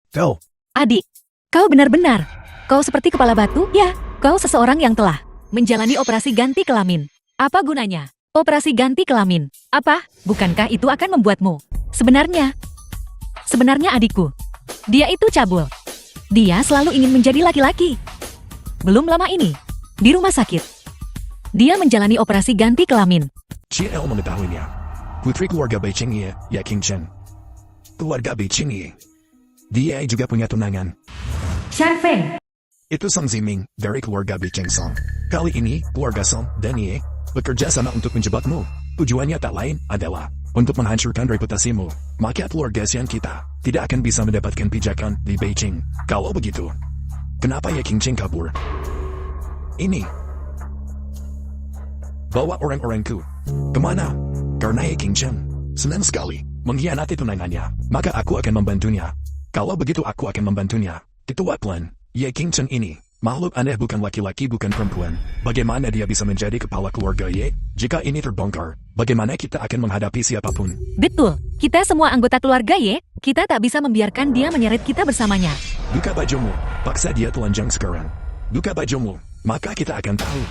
Kau. Adik, kau benar-benar. Kau seperti kepala batu, ya. Kau seseorang yang telah menjalani operasi ganti kelamin. Apa gunanya? Operasi ganti kelamin. Apa? Bukankah itu akan membuatmu? Sebenarnya adikku. Dia itu cabul. Dia selalu ingin menjadi laki-laki. Belum lama ini, di rumah sakit, dia menjalani operasi ganti kelamin. CL mengetahuinya. Putri keluarga Beijing Ye, ya King Cheng. Keluarga Beijing Ye. Dia juga punya tunangan. Shan Feng. Itu Song Ziming dari keluarga Beijing Song. Kali ini, keluarga Song dan Ye bekerja sama untuk menjebakmu. Tujuannya tak lain adalah untuk menghancurkan reputasimu. Maka keluarga Xian kita tidak akan bisa mendapatkan pijakan di Beijing. Kalau begitu, kenapa Ye King Cheng kabur? Ini. Bawa orang-orangku. Kemana? Karena Ye King Cheng senang sekali mengkhianati tunangannya. Maka aku akan membantunya. Kalau begitu aku akan membantunya. Ketua klan Ye King Cheng ini, makhluk aneh bukan laki-laki bukan perempuan. Bagaimana dia bisa menjadi kepala keluarga Ye? Jika ini terbongkar, bagaimana kita akan menghadapi siapapun? Betul, kita semua anggota keluarga Ye, kita tak bisa membiarkan dia menyeret kita bersamanya. Buka bajumu, paksa dia telanjang sekarang. Buka bajumu, maka kita akan tahu.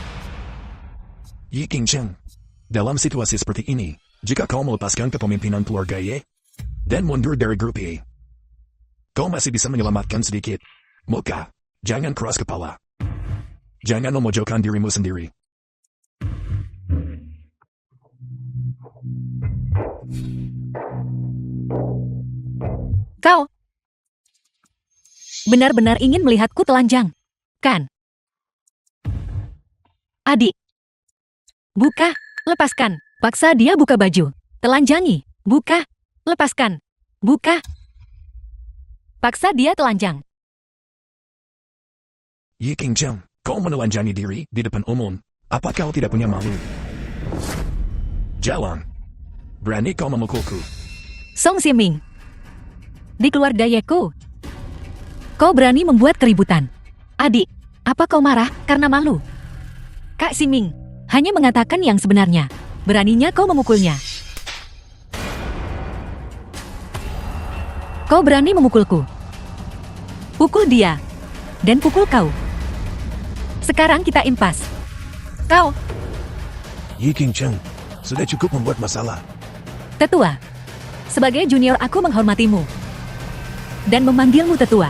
Ye King Cheng, dalam situasi seperti ini, jika kau melepaskan kepemimpinan keluarga Ye, dan mundur dari grup Ye, kau masih bisa menyelamatkan sedikit. Muka, jangan keras kepala. Jangan memojokkan dirimu sendiri. Kau benar-benar ingin melihatku telanjang, kan? Adik, buka, lepaskan. Paksa dia buka baju. Telanjangi, buka, lepaskan. Buka. Paksa dia telanjang. Ye King Cheng, kau menelanjangi diri di depan umum. Apa kau tidak punya malu? Jalan. Berani kau memukulku? Song Ziming, di keluarga Yeku, kau berani membuat keributan. Adik, apa kau marah karena malu? Kak Ziming hanya mengatakan yang sebenarnya. Beraninya kau memukulnya. Kau berani memukulku. Pukul dia. Dan pukul kau. Sekarang kita impas. Kau, Ye King Cheng, sudah cukup membuat masalah. tetua. Sebagai junior aku menghormatimu. Dan memanggilmu tetua.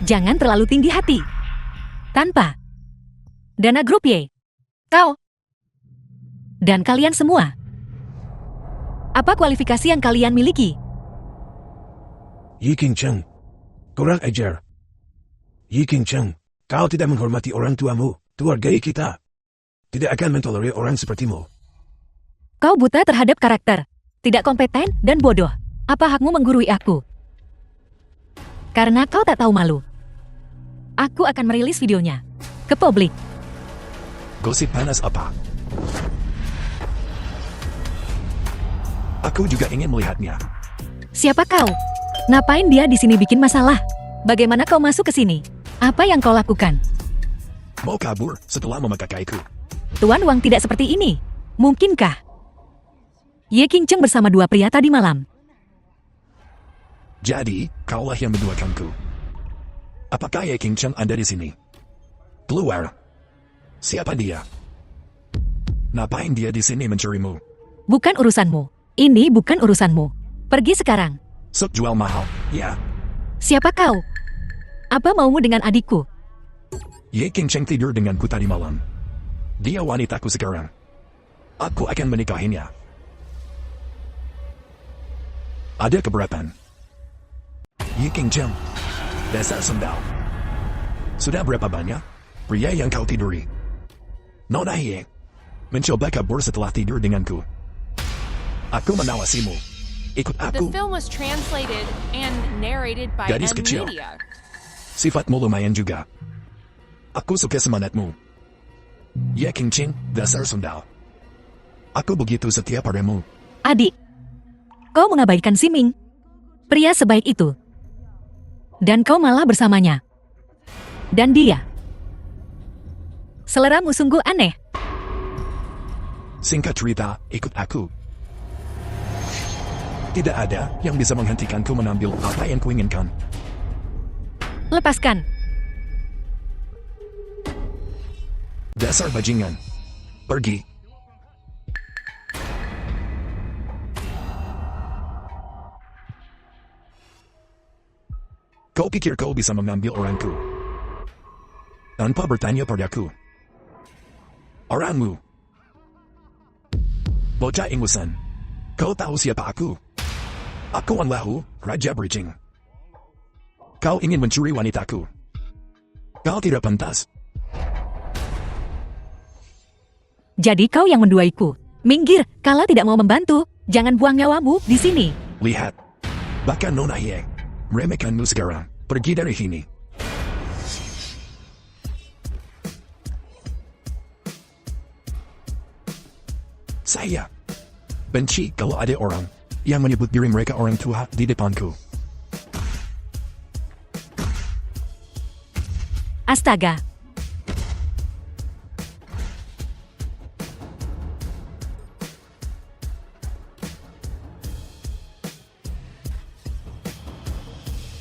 Jangan terlalu tinggi hati. Tanpa dana grup Y. Kau Dan kalian semua. Apa kualifikasi yang kalian miliki? Yi King Cheng. Kurang ajar. Yi King Cheng, kau tidak menghormati orang tuamu, keluarga kita. Tidak akan mentolerir orang sepertimu. Kau buta terhadap karakter, tidak kompeten dan bodoh. Apa hakmu menggurui aku? Karena kau tak tahu malu. Aku akan merilis videonya ke publik. Gosip panas apa? Aku juga ingin melihatnya. Siapa kau? Ngapain dia di sini bikin masalah? Bagaimana kau masuk ke sini? Apa yang kau lakukan? Mau kabur setelah memakaiku. Tuan Wang tidak seperti ini. Mungkinkah? Ye King Cheng bersama dua pria tadi malam. Jadi, kaulah yang menduakanku. Apakah Ye King Cheng ada di sini? Keluar. Siapa dia? Ngapain dia di sini mencurimu? Bukan urusanmu. Ini bukan urusanmu. Pergi sekarang. Sok jual mahal, ya. Siapa kau? Apa maumu dengan adikku? Ye King Cheng tidur denganku tadi malam. Dia wanitaku sekarang. Aku akan menikahinya. Ada keberatan. Ye King Cheng. Dasar sendal. Sudah berapa banyak pria yang kau tiduri? Nona Ye. Mencoba kabur setelah tidur denganku. Aku menawasimu. Ikut The aku. film was translated and narrated by Gadis M kecil. Media. Sifatmu lumayan juga. Aku suka semangatmu. Ye King Cheng, dasar sundal. Aku begitu setia padamu. Adik. Kau mengabaikan Si Ming. Pria sebaik itu. Dan kau malah bersamanya. Dan dia. Seleramu sungguh aneh. Singkat cerita, ikut aku. Tidak ada yang bisa menghentikanku menambil apa yang kuinginkan. Lepaskan. Dasar bajingan. Pergi. Kau pikir kau bisa mengambil orangku tanpa bertanya padaku? Orangmu. Bocah ingusan. Kau tahu siapa aku? Aku Wan Lahu, Raja Bridging. Kau ingin mencuri wanitaku. Kau tidak pantas. Jadi kau yang menduaiku. Minggir, kalau tidak mau membantu, jangan buang nyawamu di sini. Lihat. Bahkan Nona Ye. Remehkanmu sekarang. Pergi dari sini. Saya benci kalau ada orang yang menyebut diri mereka orang tua di depanku. Astaga.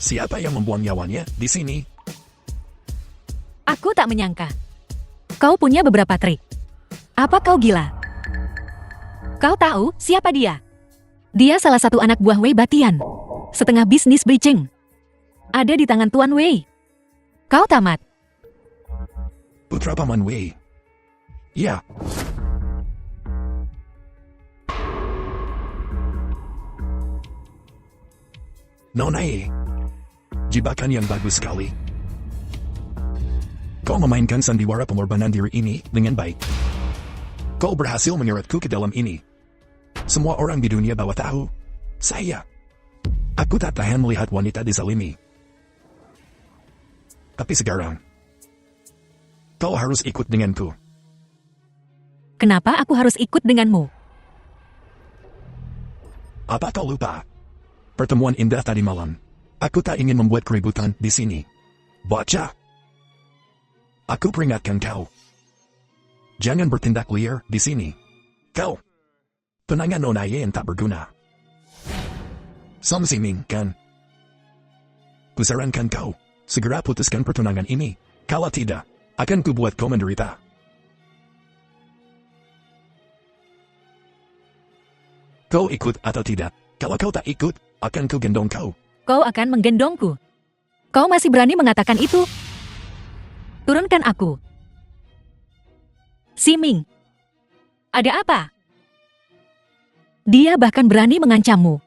Siapa yang membuang nyawanya di sini? Aku tak menyangka. Kau punya beberapa trik. Apa kau gila? Kau tahu siapa dia? Dia salah satu anak buah Wei Batian. Setengah bisnis Beijing. Ada di tangan Tuan Wei. Kau tamat. Putra Paman Wei. Ya. Nona Ye. Jebakan yang bagus sekali. Kau memainkan sandiwara pengorbanan diri ini dengan baik. Kau berhasil menyeretku ke dalam ini. Semua orang di dunia bawah tahu. Saya. Aku tak tahan melihat wanita dizalimi. Tapi sekarang, kau harus ikut denganku. Kenapa aku harus ikut denganmu? Apa kau lupa? Pertemuan indah tadi malam. Aku tak ingin membuat keributan di sini. Bocah. Aku peringatkan kau. Jangan bertindak liar di sini. Kau. Penangan Nona Ye yang tak berguna. Sam Si Ming, kan? Kusarankan kau. Segera putuskan pertunangan ini. Kalau tidak, akan kubuat kau menderita. Kau ikut atau tidak? Kalau kau tak ikut, akan ku gendong kau. Kau akan menggendongku. Kau masih berani mengatakan itu? Turunkan aku. Si Ming. Ada apa? Dia bahkan berani mengancammu.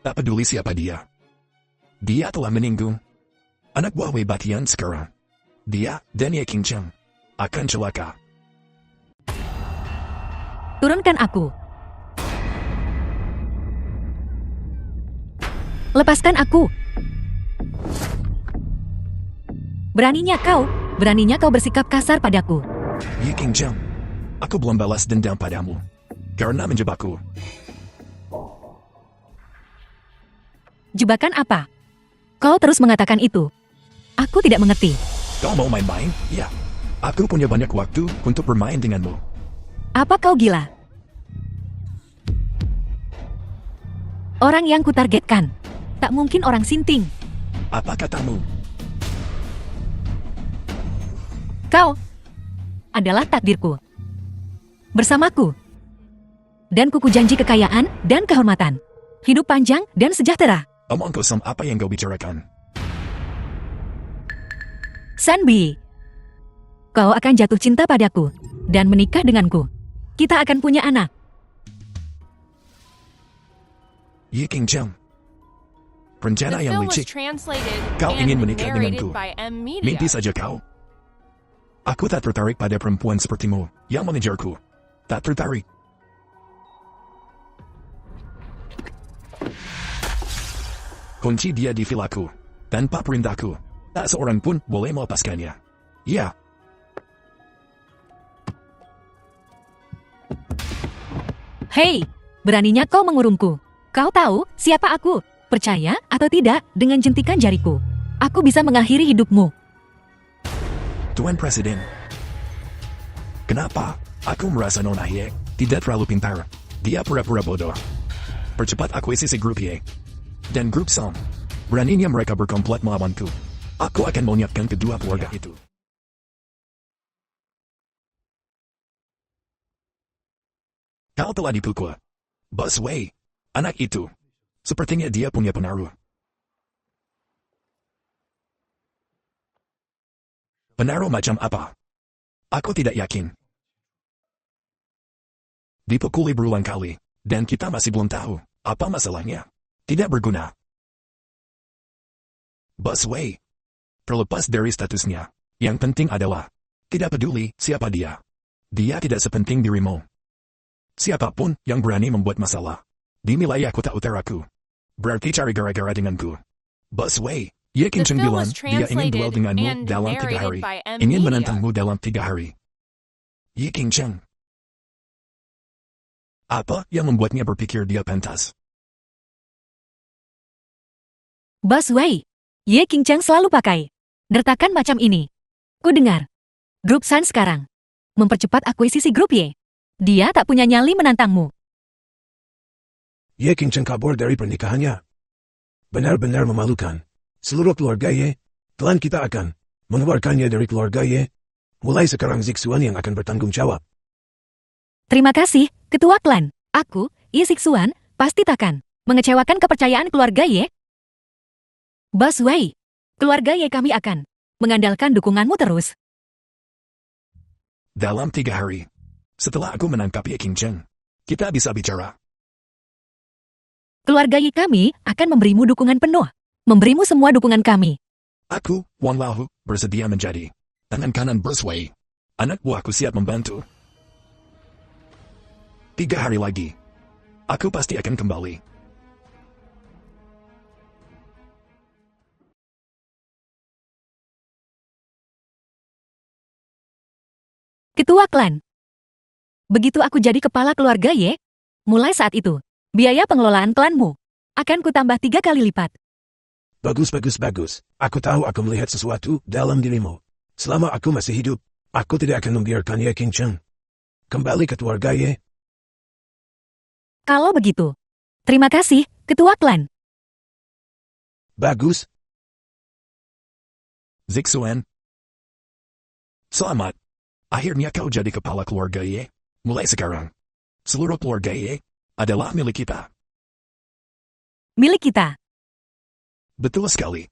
Tak peduli siapa dia. Dia telah meninggung. Anak buah Wei Batian sekarang. Dia dan Ye Qingcheng akan celaka. Turunkan aku. Lepaskan aku. Beraninya kau bersikap kasar padaku. Ye Qingcheng, aku belum balas dendam padamu. Karena menjebakku. Jebakan apa? Kau terus mengatakan itu. Aku tidak mengerti. Kau mau main-main? Ya. Aku punya banyak waktu untuk bermain denganmu. Apa kau gila? Orang yang kutargetkan. Tak mungkin orang Sinting. Apa katamu? Kau adalah takdirku. Bersamaku. Dan kuku janji kekayaan dan kehormatan. Hidup panjang dan sejahtera. Omong kosong apa yang kau bicarakan? Sanbi, kau akan jatuh cinta padaku dan menikah denganku. Kita akan punya anak. Ye Qingcheng, rencana The yang film was licik. translated Kau and ingin menikah narrated denganku. by M Media. Mimpi saja kau. Aku tak tertarik pada perempuan sepertimu yang mengejarku. Tak tertarik. Kunci dia di vilaku. Tanpa perintahku. Tak seorang pun boleh melepaskannya. Ya. Hei, beraninya kau mengurungku. Kau tahu siapa aku? Percaya atau tidak dengan jentikan jariku. Aku bisa mengakhiri hidupmu. Tuan Presiden. Kenapa? Aku merasa Nona Ye tidak terlalu pintar. Dia pura-pura bodoh. Percepat akuisisi grup Y. Dan grup Song. Beraninya mereka berkomplot melawanku. Aku akan menyiapkan kedua keluarga itu. Kau telah dipukul. Bos Wei. Anak itu. Sepertinya dia punya pengaruh. Pengaruh macam apa? Aku tidak yakin. Dipukuli berulang kali. Dan kita masih belum tahu apa masalahnya. Tidak berguna. Bos Wei. Terlepas dari statusnya. Yang penting adalah. Tidak peduli siapa dia. Dia tidak sepenting dirimu. Siapapun yang berani membuat masalah. Di wilayah kota utaraku. Berarti cari gara-gara denganku. Bos Wei. Ye The Qingcheng film bilang was dia ingin duel translated denganmu and dalam 3 hari. narrated by M Ingin Media. menantangmu dalam 3 hari. Ye Qingcheng. Apa yang membuatnya berpikir dia pantas? Bos Wei, Ye Qingcheng selalu pakai dertakan macam ini. Ku dengar. Grup San sekarang mempercepat akuisisi grup Y. Dia tak punya nyali menantangmu. Ye Qingcheng kabur dari pernikahannya. Benar-benar memalukan. Seluruh keluarga Ye, klan kita akan mengeluarkannya dari keluarga Ye. Mulai sekarang Zixuan yang akan bertanggung jawab. Terima kasih, Ketua Klan. Aku, Ye Sixuan, pasti takkan mengecewakan kepercayaan keluarga Ye. Bos Wei, keluarga Ye kami akan mengandalkan dukunganmu terus. Dalam 3 hari. Setelah aku menangkap Ye Qingcheng. Kita bisa bicara. Keluarga Ye kami akan memberimu dukungan penuh. Memberimu semua dukungan kami. Aku, Wang Lahu, bersedia menjadi tangan kanan Bos Wei. Anak buahku siap membantu. 3 hari lagi. Aku pasti akan kembali. Ketua Klan. Begitu aku jadi kepala keluarga Ye, mulai saat itu, biaya pengelolaan klanmu akan kutambah 3 kali lipat. Bagus, bagus, bagus. Aku tahu aku melihat sesuatu dalam dirimu. Selama aku masih hidup, aku tidak akan membiarkan Ye Qingcheng kembali ke keluarga Ye. Kalau begitu, terima kasih, Ketua Klan. Bagus. Zixuan. Selamat. Akhirnya kau jadi kepala keluarga Ye. Mulai sekarang. Seluruh keluarga Ye adalah milik kita. Milik kita. Betul sekali.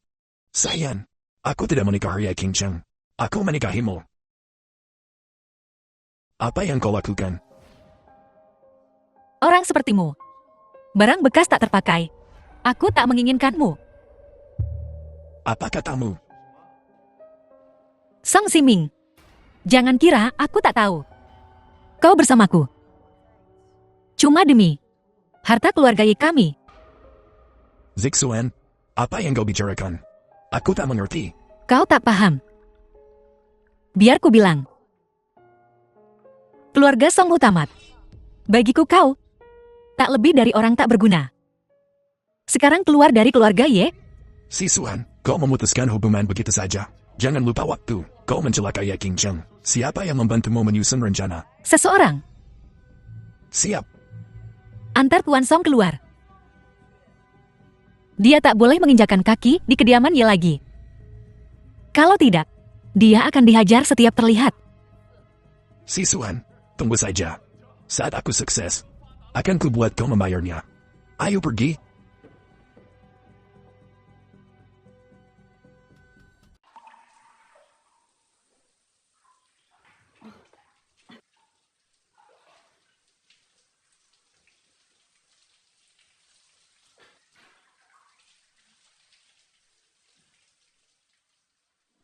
Sayang, aku tidak menikahi Ye Qingcheng. Aku menikahimu. Apa yang kau lakukan? Orang sepertimu. Barang bekas tak terpakai. Aku tak menginginkanmu. Apa katamu? Song Siming. Jangan kira aku tak tahu. Kau bersamaku. Cuma demi harta keluarga kami. Zixuan, apa yang kau bicarakan? Aku tak mengerti. Kau tak paham. Biar ku bilang. Keluarga Song tamat. Bagiku kau tak lebih dari orang tak berguna. Sekarang keluar dari keluarga Ye. Si Suan, kau memutuskan hubungan begitu saja. Jangan lupa waktu kau mencelakai King Cheng. Siapa yang membantumu menyusun rencana? Seseorang. Siap. Antar Tuan Song keluar. Dia tak boleh menginjakan kaki di kediaman Ye lagi. Kalau tidak, dia akan dihajar setiap terlihat. Si Suan, tunggu saja. Saat aku sukses, akan kubuat kau membayarnya. Ayo pergi.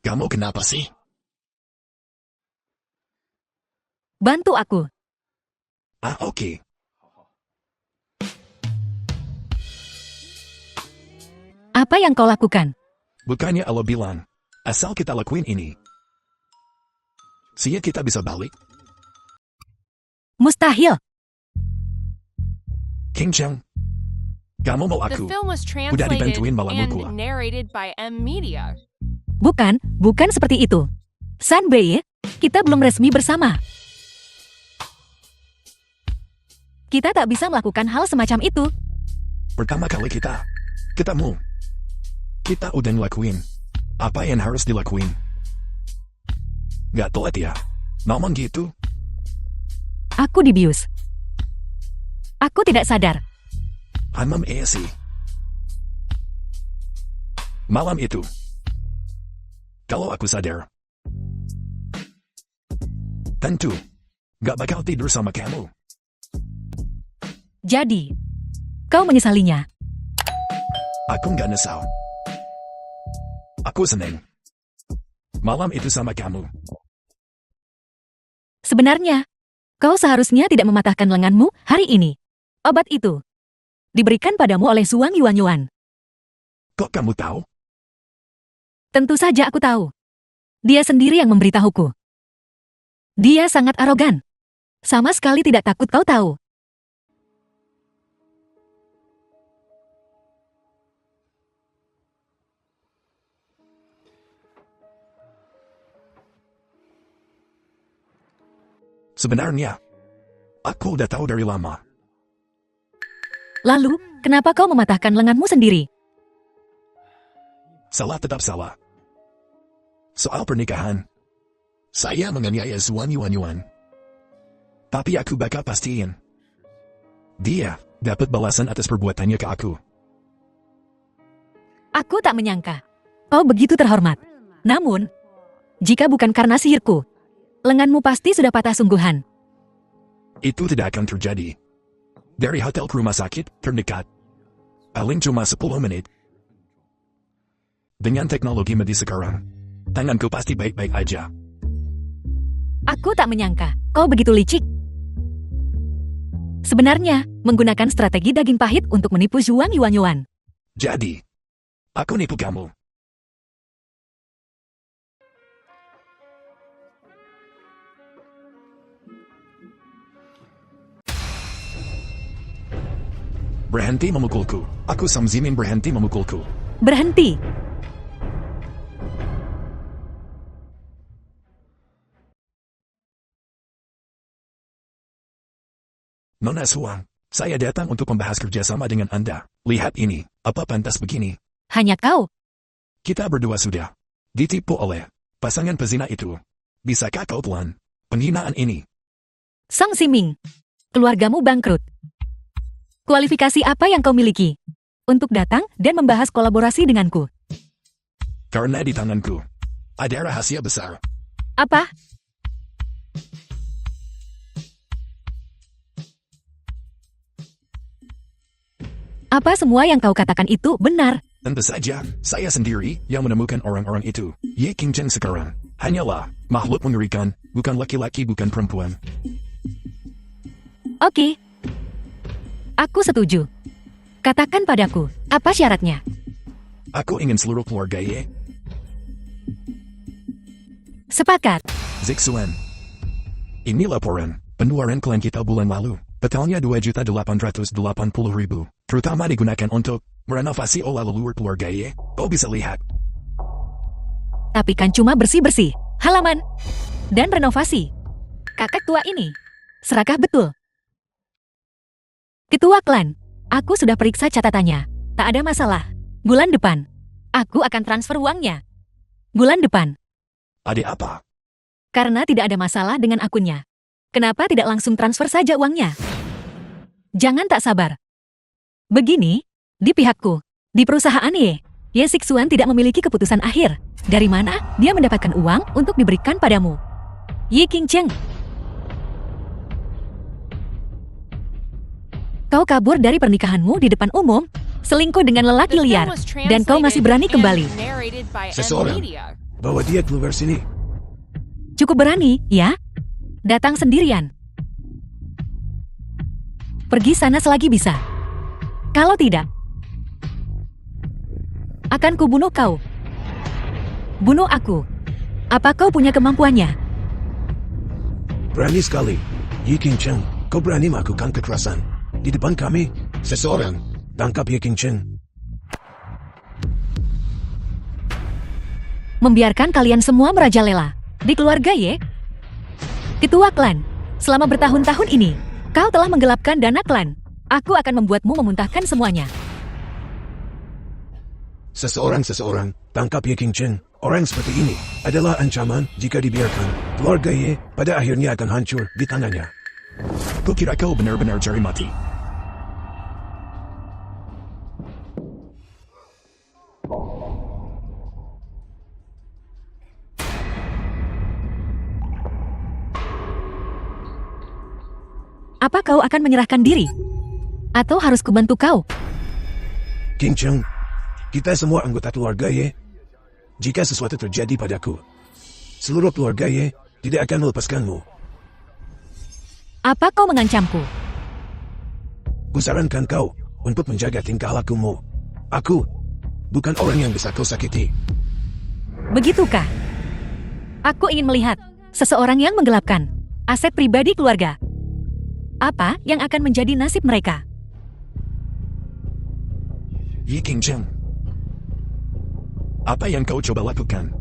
Kamu kenapa sih? Bantu aku. Oke. Apa yang kau lakukan? Bukannya Allah bilang, asal kita lakuin ini. Siap kita bisa balik. Mustahil. King Cheng, kamu mau The aku? film was Udah translated dibantuin malam gua. and narrated by M Media. Bukan seperti itu. San Bei, kita belum resmi bersama. Kita tak bisa melakukan hal semacam itu. Pertama kali kita ketemu. Kita udah ngelakuin apa yang harus dilakuin. Gak telat ya? Ngomong gitu? Aku dibius. Aku tidak sadar. Amam sih. Malam itu, kalau aku sadar, tentu gak bakal tidur sama kamu. Jadi, kau menyesalinya. Aku gak nyesal. Aku seneng. Malam itu sama kamu. Sebenarnya, kau seharusnya tidak mematahkan lenganmu hari ini. Obat itu diberikan padamu oleh Suang Yuan. Kok kamu tahu? Tentu saja aku tahu. Dia sendiri yang memberitahuku. Dia sangat arogan. Sama sekali tidak takut kau tahu. Sebenarnya, aku udah tahu dari lama. Lalu, kenapa kau mematahkan lenganmu sendiri? Salah tetap salah. Soal pernikahan, saya menganiaya Suan Yuan. Tapi aku bakal pastiin. Dia dapat balasan atas perbuatannya ke aku. Aku tak menyangka. Kau begitu terhormat. Namun, jika bukan karena sihirku, lenganmu pasti sudah patah sungguhan. Itu tidak akan terjadi. Dari hotel ke rumah sakit terdekat, paling cuma 10 menit. Dengan teknologi medis sekarang, tanganku pasti baik-baik aja. Aku tak menyangka kau begitu licik. Sebenarnya, menggunakan strategi daging pahit untuk menipu Zhuang Yuan. Jadi, aku nipu kamu. Berhenti memukulku. Aku Sam Zimin berhenti memukulku. Berhenti. Nona Suang, saya datang untuk membahas kerjasama dengan Anda. Lihat ini, apa pantas begini? Hanya kau. Kita berdua sudah ditipu oleh pasangan pezina itu. Bisakah kau telan penghinaan ini? Song Siming, keluargamu bangkrut. Kualifikasi apa yang kau miliki untuk datang dan membahas kolaborasi denganku? Karena di tanganku ada rahasia besar. Apa? Apa semua yang kau katakan itu benar? Tentu saja, saya sendiri yang menemukan orang-orang itu. Ye King Cheng sekarang hanyalah makhluk mengerikan, bukan laki-laki, bukan perempuan. Oke. Aku setuju. Katakan padaku, apa syaratnya? Aku ingin seluruh keluarga Ye. Sepakat. Zixuan. Ini laporan pengeluaran klan kita bulan lalu. Totalnya 2.880.000, terutama digunakan untuk merenovasi oleh leluhur keluarga Ye. Kau bisa lihat. Tapi kan cuma bersih-bersih, halaman, dan renovasi. Kakak tua ini, serakah betul. Ketua klan, aku sudah periksa catatannya. Tak ada masalah. Bulan depan, aku akan transfer uangnya. Bulan depan. Ada apa? Karena tidak ada masalah dengan akunnya. Kenapa tidak langsung transfer saja uangnya? Jangan tak sabar. Begini, di pihakku, di perusahaan Ye Sixuan tidak memiliki keputusan akhir. Dari mana dia mendapatkan uang untuk diberikan padamu? Ye King Cheng. Kau kabur dari pernikahanmu di depan umum, selingkuh dengan lelaki The film liar, was dan kau masih berani translated kembali. and narrated by Seseorang. M-Media. Bawa dia keluar sini. Cukup berani, ya? Datang sendirian. Pergi sana selagi bisa. Kalau tidak, akan kubunuh kau. Bunuh aku. Apa kau punya kemampuannya? Berani sekali. Ye King Cheng, kau berani melakukan kekerasan. Di depan kami, seseorang. Tangkap Ye King Cheng. Membiarkan kalian semua merajalela di keluarga Ye. Ketua klan, selama bertahun-tahun ini, kau telah menggelapkan dana klan. Aku akan membuatmu memuntahkan semuanya. Seseorang, tangkap Ye King Cheng. Orang seperti ini adalah ancaman jika dibiarkan. Keluarga Ye pada akhirnya akan hancur di tangannya. Kukira kau benar-benar jari mati. Apa kau akan menyerahkan diri? Atau harus kubantu kau? King Cheng, kita semua anggota keluarga Ye. Jika sesuatu terjadi padaku, seluruh keluarga Ye tidak akan melepaskanmu. Apa kau mengancamku? Kusarankan kau untuk menjaga tingkah lakumu. Aku bukan orang yang bisa kau sakiti. Begitukah? Aku ingin melihat seseorang yang menggelapkan aset pribadi keluarga. Apa yang akan menjadi nasib mereka? Ye King Cheng. Apa yang kau coba lakukan?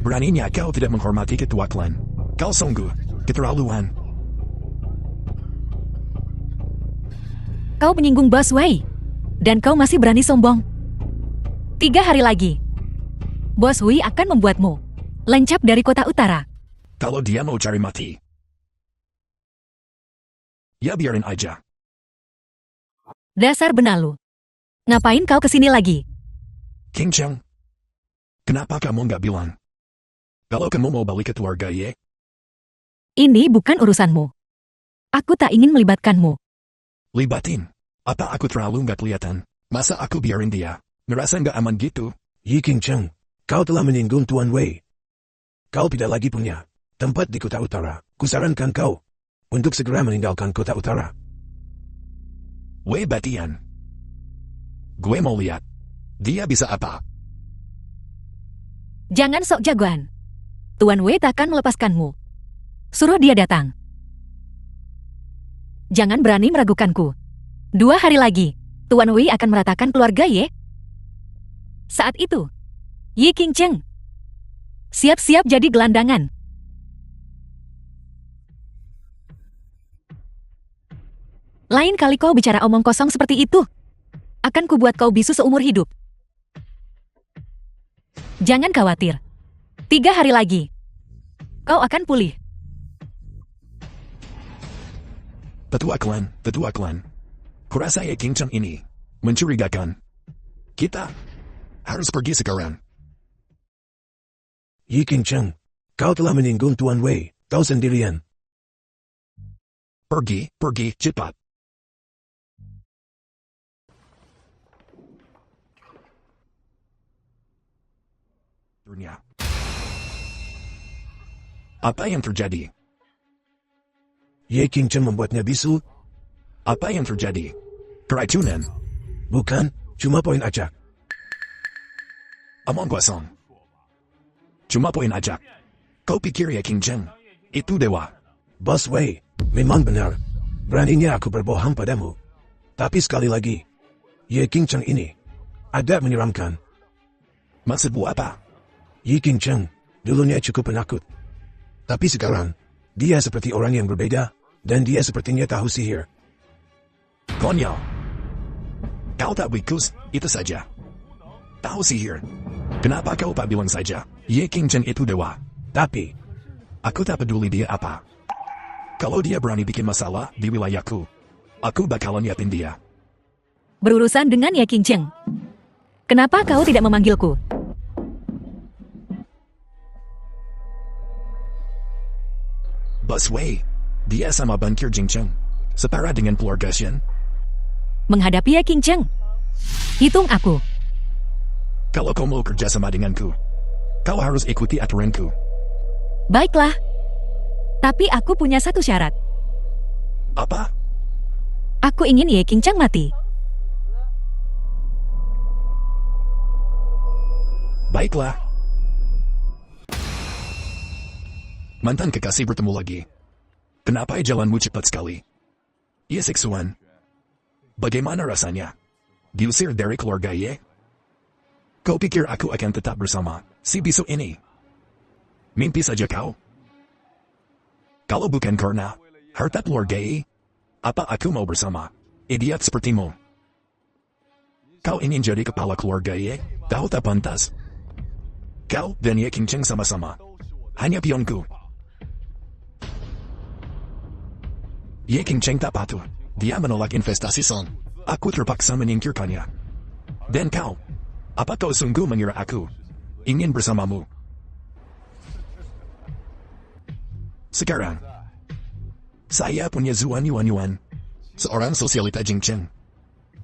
Beraninya kau tidak menghormati ketua klan. Kau sungguh keterlaluan. Kau menyinggung Bos Wei. Dan kau masih berani sombong. 3 hari lagi, Bos Wei akan membuatmu lencap dari kota utara. Kalau dia mau cari mati, ya biarin aja. Dasar benalu. Ngapain kau kesini lagi? King Cheng, kenapa kamu nggak bilang? Kalau kamu mau balik ke keluarga Ye, Ini bukan urusanmu. Aku tak ingin melibatkanmu. libatin. Apa aku terlalu nggak kelihatan? Masa aku biarin dia? Ngerasa nggak aman gitu? Ye King Cheng, kau telah menyinggung Tuan Wei. Kau tidak lagi punya tempat di kota utara. Kusarankan kau untuk segera meninggalkan kota utara. Wei Batian. Gue mau lihat. Dia bisa apa? Jangan sok jagoan. Tuan Wei takkan melepaskanmu. Suruh dia datang. Jangan berani meragukanku. 2 hari lagi, Tuan Wei akan meratakan keluarga Ye. Saat itu, Ye King Cheng, siap-siap jadi gelandangan. Lain kali kau bicara omong kosong seperti itu, akan kubuat kau bisu seumur hidup. Jangan khawatir. 3 hari lagi, kau akan pulih. Tetua klan. Kurasa Ye King Cheng ini mencurigakan. Kita harus pergi sekarang. Ye King Cheng, kau telah menyinggung Tuan Wei. Kau sendirian. Pergi, cepat. Dunia. Apa yang terjadi? Ye King Cheng membuatnya bisu? Apa yang terjadi? Keracunan. Bukan, cuma poin acak. Omong kosong. Cuma poin acak. Kau pikir ya King Cheng? Itu dewa. Boss Wei, memang benar. Beraninya aku berbohong padamu. Tapi sekali lagi, Ye King Cheng ini agak menyeramkan. Maksudmu apa? Ye King Cheng dulunya cukup penakut. Tapi sekarang, dia seperti orang yang berbeda, dan dia sepertinya tahu sihir. Konyol. Kau tak wikus, itu saja. Tahu sihir. Kenapa kau tak bilang saja, Ye King Cheng itu dewa? Tapi, Aku tak peduli dia apa. Kalau dia berani bikin masalah di wilayahku, aku bakalan nyiapin dia. Berurusan dengan Ye King Cheng. Kenapa kau tidak memanggilku? Boss Wei, dia sama Bankir Jingcheng. Setara dengan keluarga Shen. Menghadapi Ye King Cheng. Hitung aku. Kalau kau mau kerja sama denganku, kau harus ikuti aturanku. Baiklah. Tapi aku punya satu syarat. Apa? Aku ingin Ye King Cheng mati. Baiklah. Mantan kekasih bertemu lagi. Kenapa jalanmu cepat sekali? Iya seksuan. Bagaimana rasanya? Diusir dari keluarga Ye? Kau pikir aku akan tetap bersama si bisu ini? Mimpi saja kau. Kalau bukan karena harta keluarga Ye, apa aku mau bersama idiot sepertimu? Kau ingin jadi kepala keluarga Ye? Kau tak pantas. Kau dan Ye King Cheng sama-sama hanya pionku. Ye King Cheng tak patuh. Dia menolak investasi Song. Aku terpaksa menyingkirkannya. Dan kau, apa kau sungguh mengira aku ingin bersamamu? Sekarang, saya punya Zuan Yuan, seorang sosialita Jingcheng.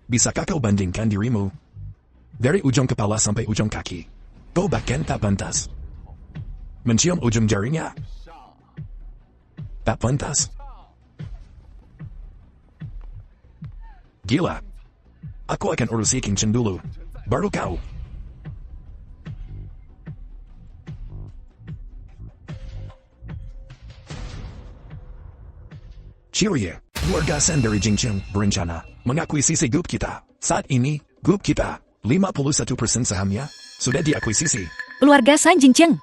Bisakah kau bandingkan dirimu? Dari ujung kepala sampai ujung kaki, kau bahkan tak pantas. Mencium ujung jarinya? Tak pantas. Gila. Aku akan urusi King Cheng dulu. Baru kau. Cheerio. Keluarga Sen dari Jingcheng berencana mengakuisisi grup kita. Saat ini, grup kita, 51% sahamnya, sudah diakuisisi. Keluarga San Jingcheng.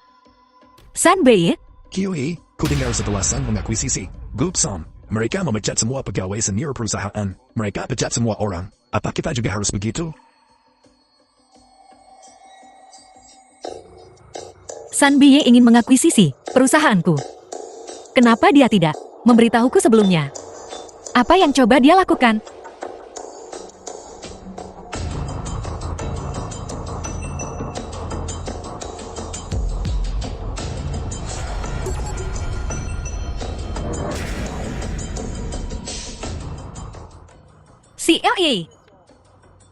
San Bei, Kiwi, ku dengar setelah San mengakuisisi grup Som, mereka memecat semua pegawai senior perusahaan. Mereka pecat semua orang. Apa kita juga harus begitu? San Bei ingin mengakuisisi perusahaanku. Kenapa dia tidak memberitahuku sebelumnya? Apa yang coba dia lakukan? CLA,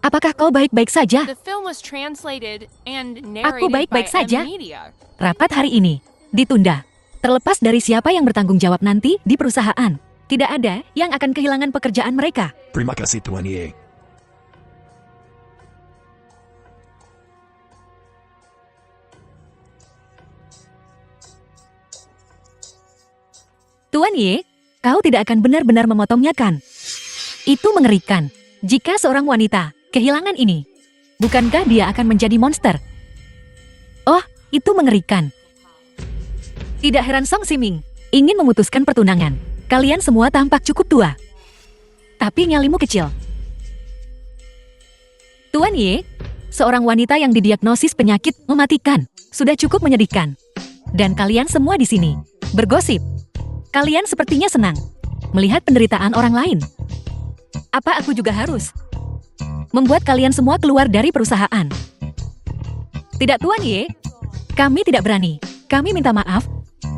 apakah kau baik-baik saja? The film was translated and Aku narrated by baik-baik saja. M Media. Rapat hari ini ditunda. Terlepas dari siapa yang bertanggung jawab nanti di perusahaan, tidak ada yang akan kehilangan pekerjaan mereka. Terima kasih Tuan Ye. Tuan Ye, kau tidak akan benar-benar memotongnya kan? Itu mengerikan. Jika seorang wanita kehilangan ini, bukankah dia akan menjadi monster? Oh, itu mengerikan. Tidak heran Song Siming ingin memutuskan pertunangan. Kalian semua tampak cukup tua. Tapi nyalimu kecil. Tuan Ye, seorang wanita yang didiagnosis penyakit mematikan, sudah cukup menyedihkan. Dan kalian semua di sini bergosip. Kalian sepertinya senang melihat penderitaan orang lain. Apa aku juga harus membuat kalian semua keluar dari perusahaan? Tidak Tuan Ye, kami tidak berani. Kami minta maaf.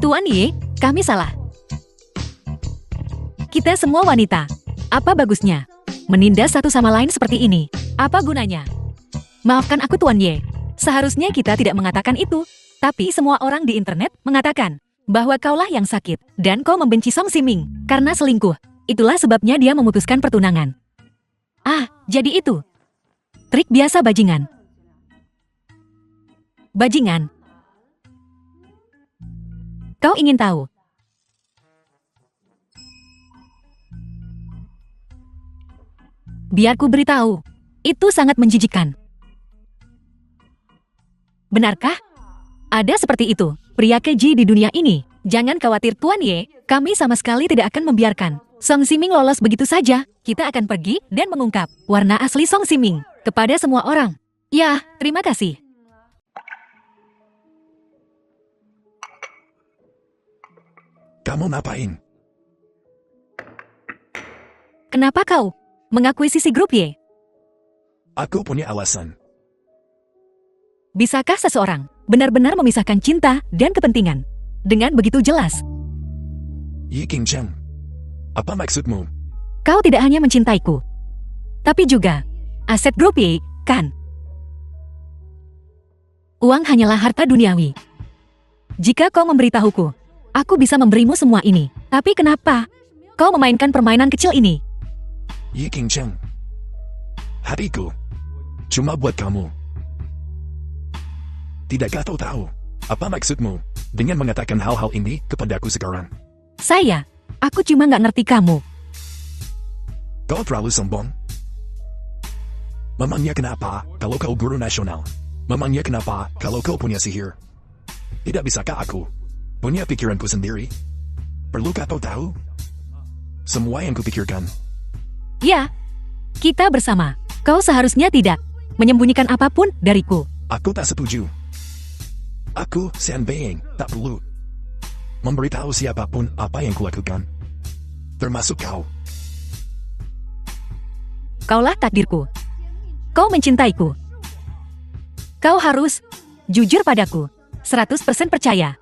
Tuan Ye, kami salah. Kita semua wanita. Apa bagusnya menindas satu sama lain seperti ini? Apa gunanya? Maafkan aku Tuan Ye. Seharusnya kita tidak mengatakan itu. Tapi semua orang di internet mengatakan bahwa kaulah yang sakit dan kau membenci Song Siming karena selingkuh. Itulah sebabnya dia memutuskan pertunangan. Ah, jadi itu. Trik biasa bajingan. Bajingan. Kau ingin tahu? Biar ku beritahu. Itu sangat menjijikkan. Benarkah? Ada seperti itu, pria keji di dunia ini. Jangan khawatir Tuan Ye, kami sama sekali tidak akan membiarkan Song Siming lolos begitu saja. Kita akan pergi dan mengungkap warna asli Song Siming kepada semua orang. Ya, terima kasih. Kamu ngapain? Kenapa kau mengakuisisi grup Y? Aku punya alasan. Bisakah seseorang benar-benar memisahkan cinta dan kepentingan dengan begitu jelas? Yi King Cheng. Apa maksudmu? Kau tidak hanya mencintaiku, tapi juga aset grup Y, kan? Uang hanyalah harta duniawi. Jika kau memberitahuku, aku bisa memberimu semua ini. Tapi kenapa kau memainkan permainan kecil ini? Yi King Cheng. Hatiku cuma buat kamu. Tidakkah kau tahu apa maksudmu dengan mengatakan hal-hal ini kepadaku sekarang? Aku cuma nggak ngerti kamu. Kau terlalu sombong. Memangnya kenapa kalau kau guru nasional? Memangnya kenapa kalau kau punya sihir? Tidak bisakah aku punya pikiranku sendiri? Perlukah kau tahu? Semua yang kupikirkan. Ya, kita bersama. Kau seharusnya tidak menyembunyikan apapun dariku. Aku tak setuju. Aku, San Being, tak perlu memberitahu siapapun apa yang kulakukan. Termasuk kau. Kaulah takdirku. Kau mencintaiku. Kau harus jujur padaku. 100% percaya.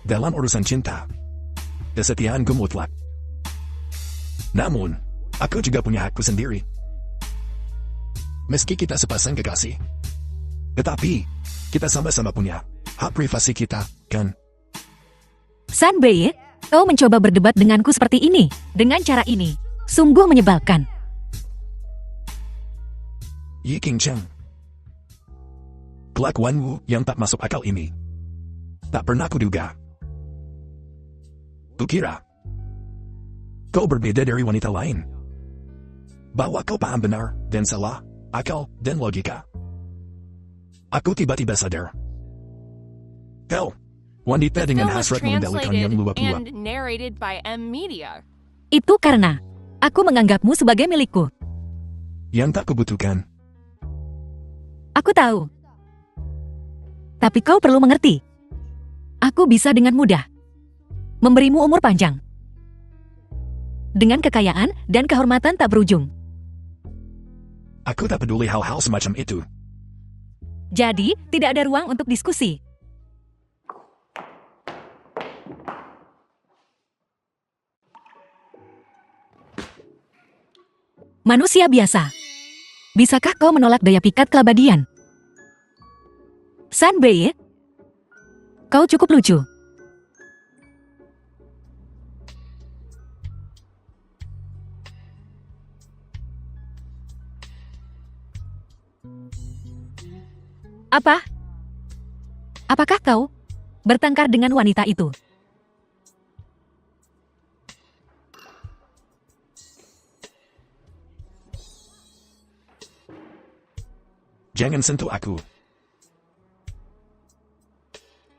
Dalam urusan cinta, kesetiaanku mutlak. Namun, aku juga punya hakku sendiri. Meski kita sepasang kekasih, tetapi kita sama-sama punya hak privasi kita, kan? San Bei, kau mencoba berdebat denganku seperti ini. Dengan cara ini, sungguh menyebalkan. Yi King Cheng. Kelakuanmu yang tak masuk akal ini tak pernah kuduga. Kukira kau berbeda dari wanita lain. Bahwa kau paham benar dan salah, akal dan logika. Aku tiba-tiba sadar. Kau, wanita The dengan film was hasrat mengendalikan yang translated luap-luap. and narrated by M Media. Itu karena aku menganggapmu sebagai milikku. Yang tak kubutuhkan. Aku tahu. Tapi kau perlu mengerti. Aku bisa dengan mudah memberimu umur panjang. Dengan kekayaan dan kehormatan tak berujung. Aku tak peduli hal-hal semacam itu. Jadi, tidak ada ruang untuk diskusi. Manusia biasa. Bisakah kau menolak daya pikat keabadian? San Bei, kau cukup lucu. Apa? Apakah kau bertengkar dengan wanita itu? Jangan sentuh aku.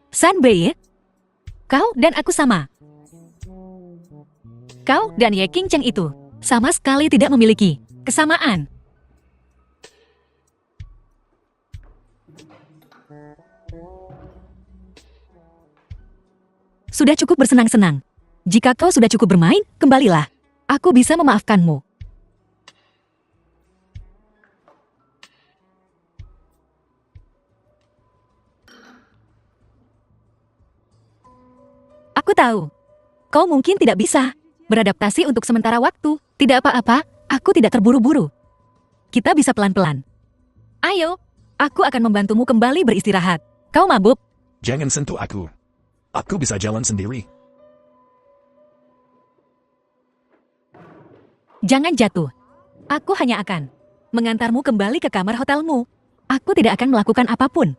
San Bei, kau dan aku sama. Kau dan Ye King Cheng itu sama sekali tidak memiliki kesamaan. Sudah cukup bersenang-senang. Jika kau sudah cukup bermain, kembalilah. Aku bisa memaafkanmu. Aku tahu. Kau mungkin tidak bisa beradaptasi untuk sementara waktu. Tidak apa-apa, aku tidak terburu-buru. Kita bisa pelan-pelan. Ayo, aku akan membantumu kembali beristirahat. Kau mabuk? Jangan sentuh aku. Aku bisa jalan sendiri. Jangan jatuh. Aku hanya akan mengantarmu kembali ke kamar hotelmu. Aku tidak akan melakukan apapun.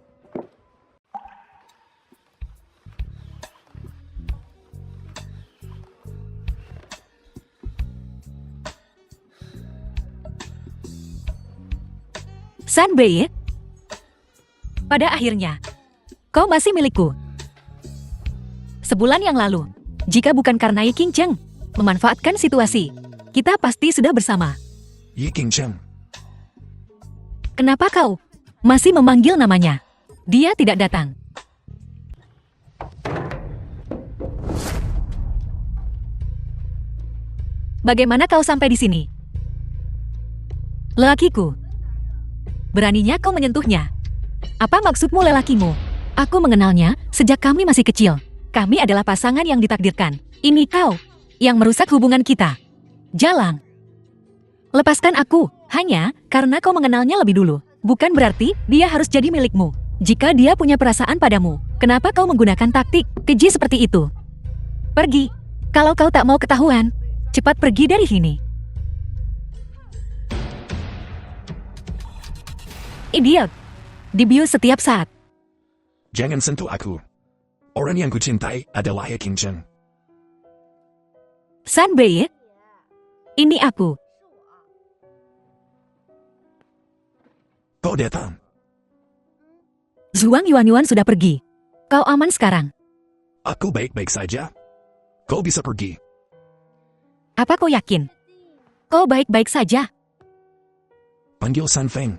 Sanbei, pada akhirnya, kau masih milikku. Sebulan yang lalu, jika bukan karena Yi Qingcheng memanfaatkan situasi, kita pasti sudah bersama. Yi Qingcheng. Kenapa kau masih memanggil namanya? Dia tidak datang. Bagaimana kau sampai di sini? Lelakiku. Beraninya kau menyentuhnya. Apa maksudmu lelakimu? Aku mengenalnya sejak kami masih kecil. Kami adalah pasangan yang ditakdirkan. Ini kau yang merusak hubungan kita. Jalang. Lepaskan aku, hanya karena kau mengenalnya lebih dulu. Bukan berarti dia harus jadi milikmu. Jika dia punya perasaan padamu, kenapa kau menggunakan taktik keji seperti itu? Pergi. Kalau kau tak mau ketahuan, cepat pergi dari sini. Idiot. Dibius setiap saat. Jangan sentuh aku. Orang yang kucintai adalah Yi Qingcheng. Sanbei, ini aku. Kau datang. Zhuang Yuanyuan sudah pergi. Kau aman sekarang. Aku baik-baik saja. Kau bisa pergi. Apa kau yakin? Kau baik-baik saja. Panggil San Feng.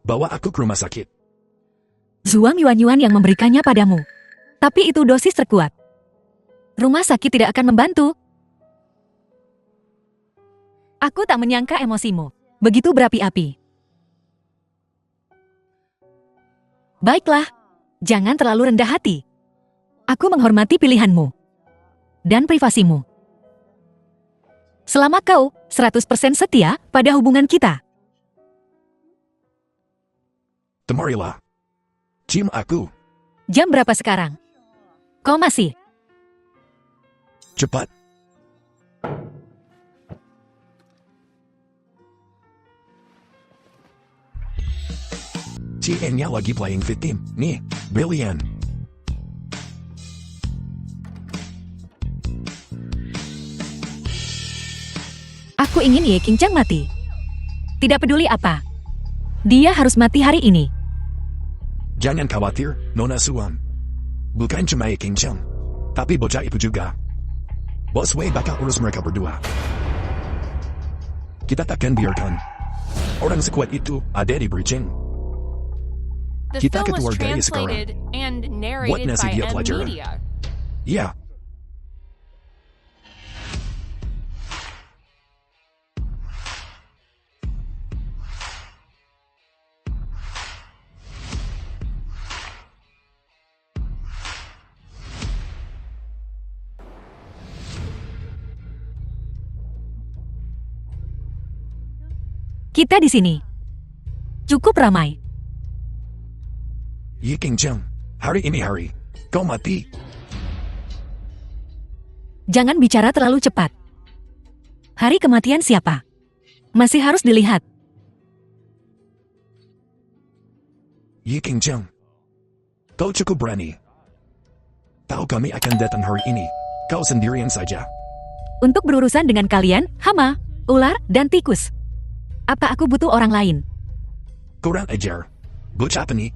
Bawa aku ke rumah sakit. Zhuang Yuanyuan yang memberikannya padamu. Tapi itu dosis terkuat. Rumah sakit tidak akan membantu. Aku tak menyangka emosimu begitu berapi-api. Baiklah, jangan terlalu rendah hati. Aku menghormati pilihanmu dan privasimu. Selama kau 100% setia pada hubungan kita. Temarilah. Cium aku. Jam berapa sekarang? Kau masih? Cepat. TN-nya lagi playing victim. Nih, Billion. Aku ingin Yi Qingcheng mati. Tidak peduli apa. Dia harus mati hari ini. Jangan khawatir, Nona Suan. Bukan cuma Yi Qingcheng, tapi bocah itu juga. Bos Wei bakal urus mereka berdua. Kita takkan biarkan orang sekuat itu ada di Beijing. The Kita film was ketua gaya sekarang. translated and Buat narrated nasi by dia M pelajaran. Media. Ya, Kita di sini. Cukup ramai. Yi Qingcheng. Hari ini hari. Kau mati. Jangan bicara terlalu cepat. Hari kematian siapa? Masih harus dilihat. Yi Qingcheng. Kau cukup berani. Tahu kami akan datang hari ini. Kau sendirian saja. Untuk berurusan dengan kalian, hama, ular, dan tikus. Apa aku butuh orang lain? Kurang ajar. Bocah apa nih?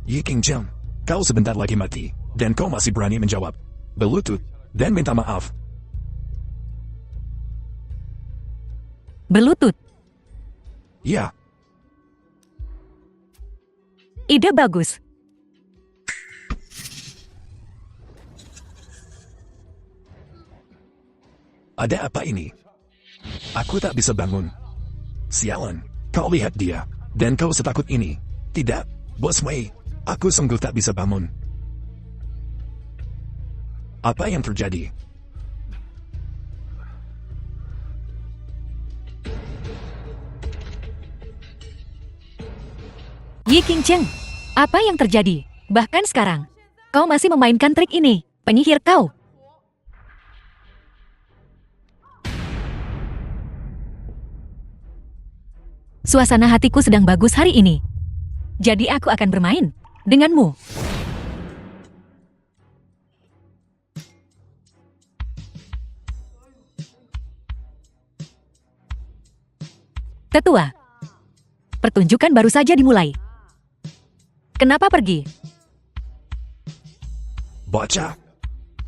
Yi Qingcheng. Kau sebentar lagi mati. Dan kau masih berani menjawab. Berlutut. Dan minta maaf. Berlutut. Ya, Ide bagus. ada apa ini? Aku tak bisa bangun. Sialan, kau lihat dia. Dan kau setakut ini. Tidak, Bos Wei. Aku sungguh tak bisa bangun. Apa yang terjadi? Yi Qingcheng, apa yang terjadi? Bahkan sekarang, kau masih memainkan trik ini, penyihir kau. Suasana hatiku sedang bagus hari ini. Jadi aku akan bermain denganmu. Tetua, pertunjukan baru saja dimulai. Kenapa pergi? Bocah,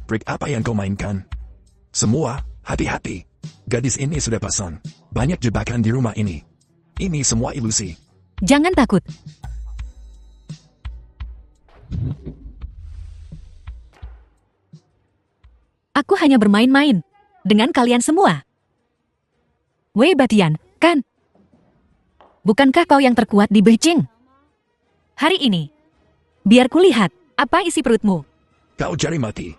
trik apa yang kau mainkan? Semua, hati-hati. Gadis ini sudah pasang banyak jebakan di rumah ini. Ini semua ilusi. Jangan takut. Aku hanya bermain-main dengan kalian semua. Wei Batian, kan? Bukankah kau yang terkuat di Beijing? Hari ini, biar kulihat apa isi perutmu. Kau cari mati.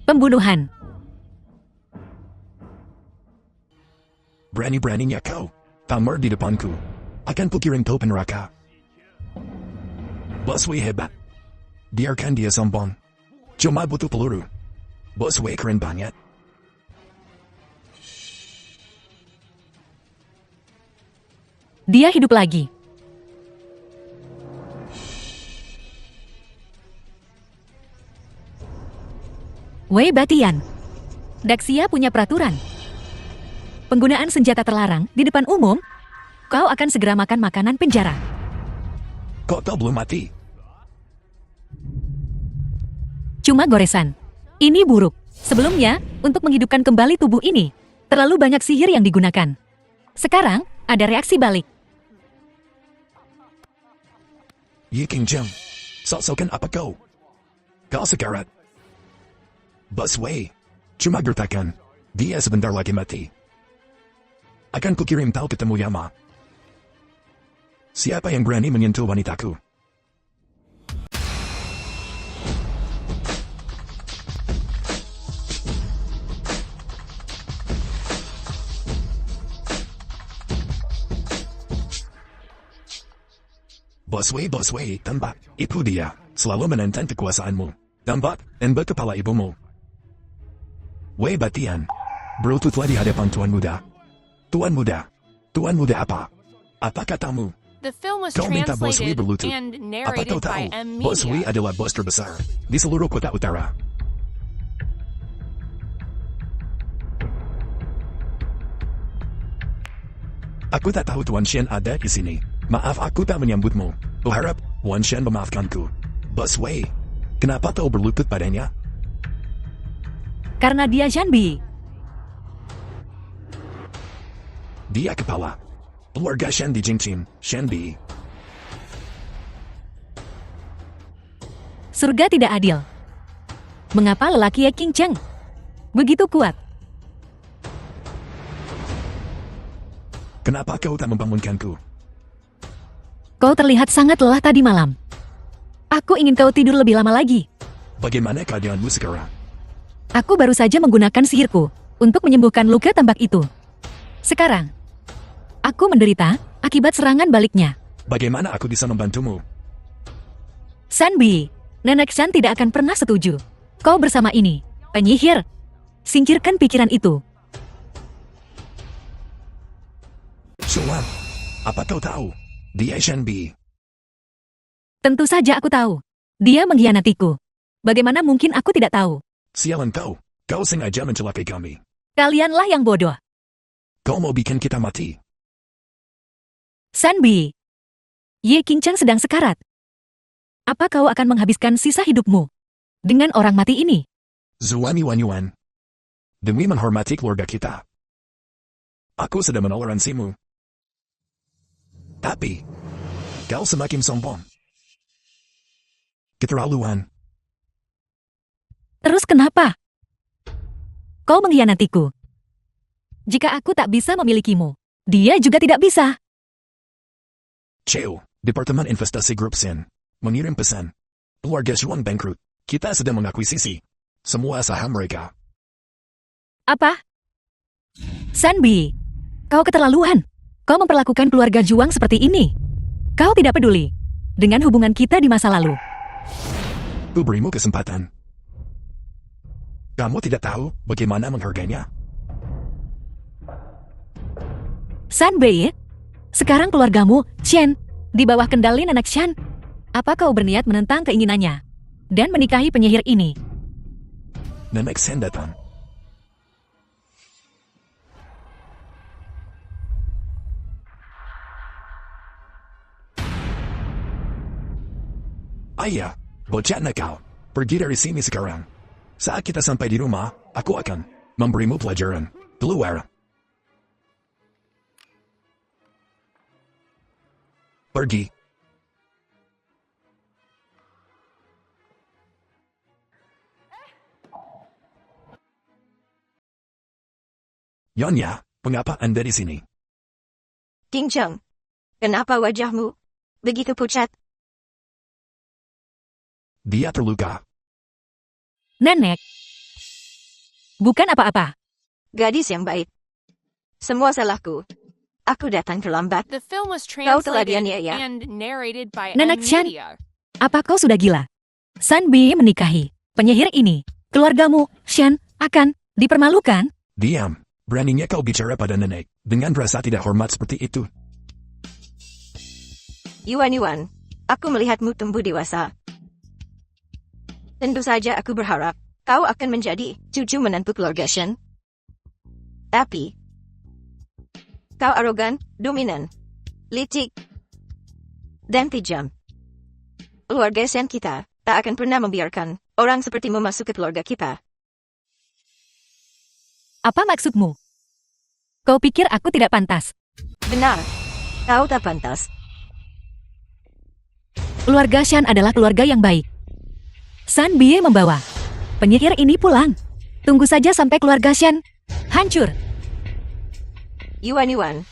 Pembunuhan. Berani-beraninya kau tamer di depanku. Akan kukirim kau ke neraka. Bos Wei hebat. Biarkan dia sombong. Cuma butuh peluru. Bos Wei keren banget. Dia hidup lagi. Wei Batian. Daxia punya peraturan. Penggunaan senjata terlarang di depan umum, kau akan segera makan makanan penjara. Kok kau belum mati? Cuma goresan. Ini buruk. Sebelumnya, untuk menghidupkan kembali tubuh ini, terlalu banyak sihir yang digunakan. Sekarang, ada reaksi balik. Yi King Jeng, sok-sokan apa kau? Kau sekarat. Bos Wei, cuma gertakan. Dia sebentar lagi mati. Akan kukirim kau ketemu Yama. Siapa yang berani menyentuh wanitaku? Bos Wei, tembak. Itu dia. Selalu menentang kekuasaanmu. Tembak, dan kepala ibumu. Wei Batian, berlututlah di hadapan Tuan Muda. Tuan Muda apa? Apa katamu? The film was Kau minta Bos Wei translated berlutut. and Apa kau narrated by tahu? M Bos Wei Media. adalah bos terbesar di seluruh kota utara. Aku tak tahu Tuan Shen ada di sini. Maaf aku tak menyambutmu. Berharap Tuan Shen memaafkanku. Bos Wei, kenapa kau berlutut padanya? Karena dia Janbi. Dia kepala keluarga Shen di Jingqin, Shenbi. Surga tidak adil. Mengapa lelaki Ye King Cheng begitu kuat? Kenapa kau tak membangunkanku? Kau terlihat sangat lelah tadi malam. Aku ingin kau tidur lebih lama lagi. Bagaimana keadaanmu sekarang? Aku baru saja menggunakan sihirku untuk menyembuhkan luka tembak itu. Sekarang, aku menderita akibat serangan baliknya. Bagaimana aku bisa membantumu? Sanbi, Nenek Shan tidak akan pernah setuju. Kau bersama ini, penyihir. Singkirkan pikiran itu. Sulam, apa kau tahu? Dia Shenbi. Tentu saja aku tahu. Dia mengkhianatiku. Bagaimana mungkin aku tidak tahu? Sialan kau. Kau sengaja mencelakai kami. Kalianlah yang bodoh. Kau mau bikin kita mati. Sanbi, Ye King Cheng sedang sekarat. Apa kau akan menghabiskan sisa hidupmu dengan orang mati ini? Zuani Wanyuan. Demi menghormati keluarga kita. Aku sudah menoleransimu. Tapi, kau semakin sombong. Keterlaluan. Terus kenapa? Kau mengkhianatiku. Jika aku tak bisa memilikimu, dia juga tidak bisa. Cheo, Departemen Investasi Grup Sin, mengirim pesan. Keluarga Shuang bangkrut. Kita sedang mengakuisisi semua saham mereka. Apa? Sanbi, kau keterlaluan. kau memperlakukan keluarga Juang seperti ini? Kau tidak peduli dengan hubungan kita di masa lalu. Ku berimu kesempatan. Kamu tidak tahu bagaimana menghargainya. San Bei, sekarang keluargamu, Chen, di bawah kendali Nenek Shan. Apa kau berniat menentang keinginannya dan menikahi penyihir ini? Nenek Sen datang. Ayah, bocah nakal. Pergi dari sini sekarang. Saat kita sampai di rumah, aku akan memberimu pelajaran. Keluar. Pergi. Yonya, mengapa Anda di sini? King Cheng, kenapa wajahmu begitu pucat? Dia terluka. Nenek, bukan apa-apa. Gadis yang baik. Semua salahku. Aku datang terlambat. The film was Kau telah translated dianiaya. and narrated by Nenek Chan. Media. Apa kau sudah gila? San Bei menikahi penyihir ini. Keluargamu, Shan, akan dipermalukan. Diam. Beraninya kau bicara pada nenek dengan rasa tidak hormat seperti itu. Yuan, aku melihatmu tumbuh dewasa. Tentu saja aku berharap kau akan menjadi cucu menantu keluarga Shen. Tapi, kau arogan, dominan, licik, dan kejam. Keluarga Shen kita tak akan pernah membiarkan orang sepertimu masuk ke keluarga kita. Apa maksudmu? Kau pikir aku tidak pantas? Benar, kau tak pantas. Keluarga Shan adalah keluarga yang baik. San Bei membawa penyihir ini pulang. Tunggu saja sampai keluarga Shan hancur. Yuan,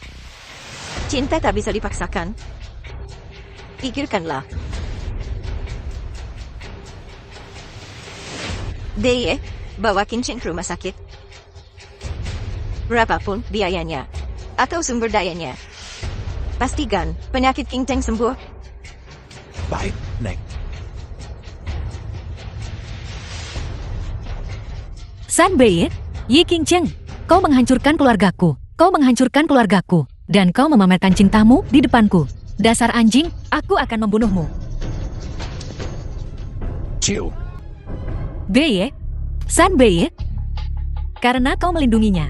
cinta tak bisa dipaksakan. Pikirkanlah. Deye, bawa King Cheng ke rumah sakit. Berapapun biayanya atau sumber dayanya. Pastikan penyakit King Cheng sembuh. Baik, Nek. San Bei, Yi King Cheng, kau menghancurkan keluargaku. Kau menghancurkan keluargaku. Dan kau memamerkan cintamu di depanku. Dasar anjing, aku akan membunuhmu. Ciu. Bei, San Bei, karena kau melindunginya,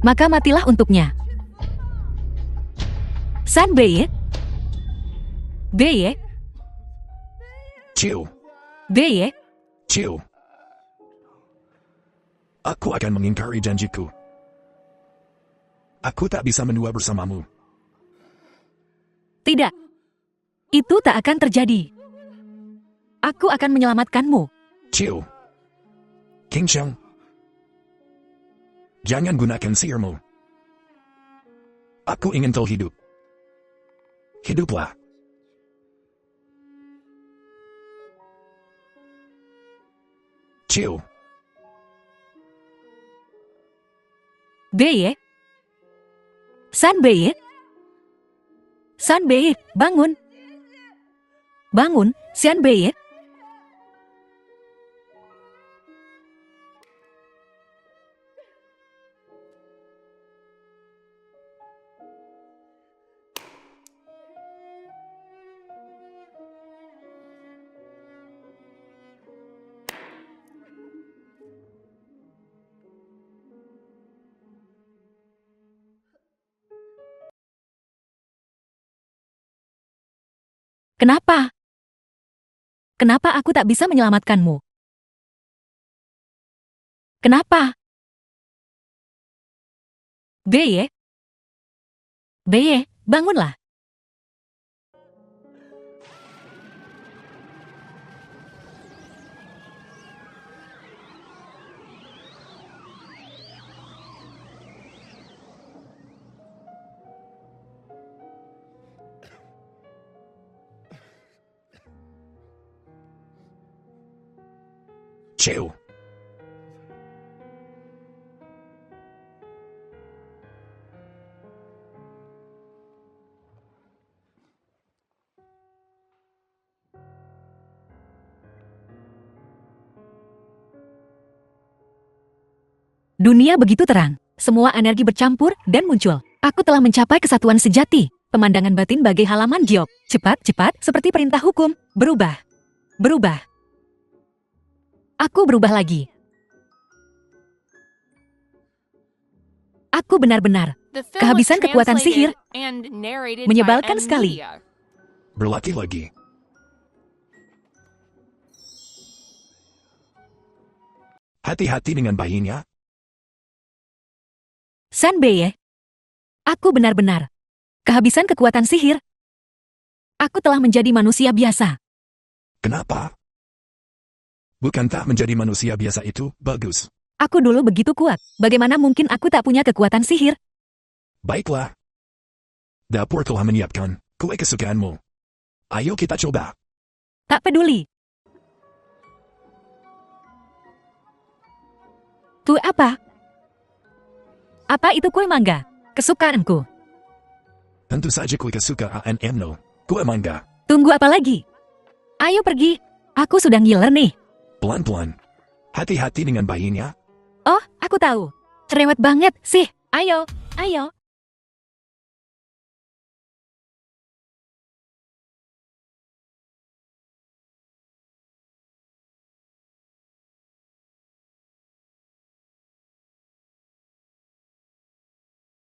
maka matilah untuknya. San Bei, Ciu. Bei, Ciu. Aku akan mengingkari janjiku. Aku tak bisa menua bersamamu. tidak. Itu tak akan terjadi. Aku akan menyelamatkanmu. Ciu. King Cheng. Jangan gunakan sihirmu. Aku ingin kau hidup. Hiduplah. Ciu. Bei, San Bei, San Bei, bangun. Bangun, San Bei. Kenapa? Kenapa aku tak bisa menyelamatkanmu? Kenapa? Bei, bangunlah. Ciu. Dunia begitu terang. Semua energi bercampur dan muncul. Aku telah mencapai kesatuan sejati. Pemandangan batin bagai halaman giok. Cepat, seperti perintah hukum. Berubah. Aku berubah lagi. Aku benar-benar The film was Kehabisan kekuatan translated sihir. and narrated Menyebalkan by sekali. Media. Berlaki-laki. Hati-hati dengan bayinya. Sanbei. Aku benar-benar kehabisan kekuatan sihir. Aku telah menjadi manusia biasa. Kenapa? Bukankah menjadi manusia biasa itu bagus? Aku dulu begitu kuat. Bagaimana mungkin aku tak punya kekuatan sihir? Baiklah. Dapur telah menyiapkan kue kesukaanmu. Ayo kita coba. Tak peduli. Kue apa? Apa itu kue mangga? Kesukaanku. Tentu saja kue kesukaan Emno. Kue mangga. Tunggu apa lagi? Ayo pergi. Aku sudah ngiler nih. Pelan-pelan. Hati-hati dengan bayinya. Oh, aku tahu. Cerewet banget sih. Ayo.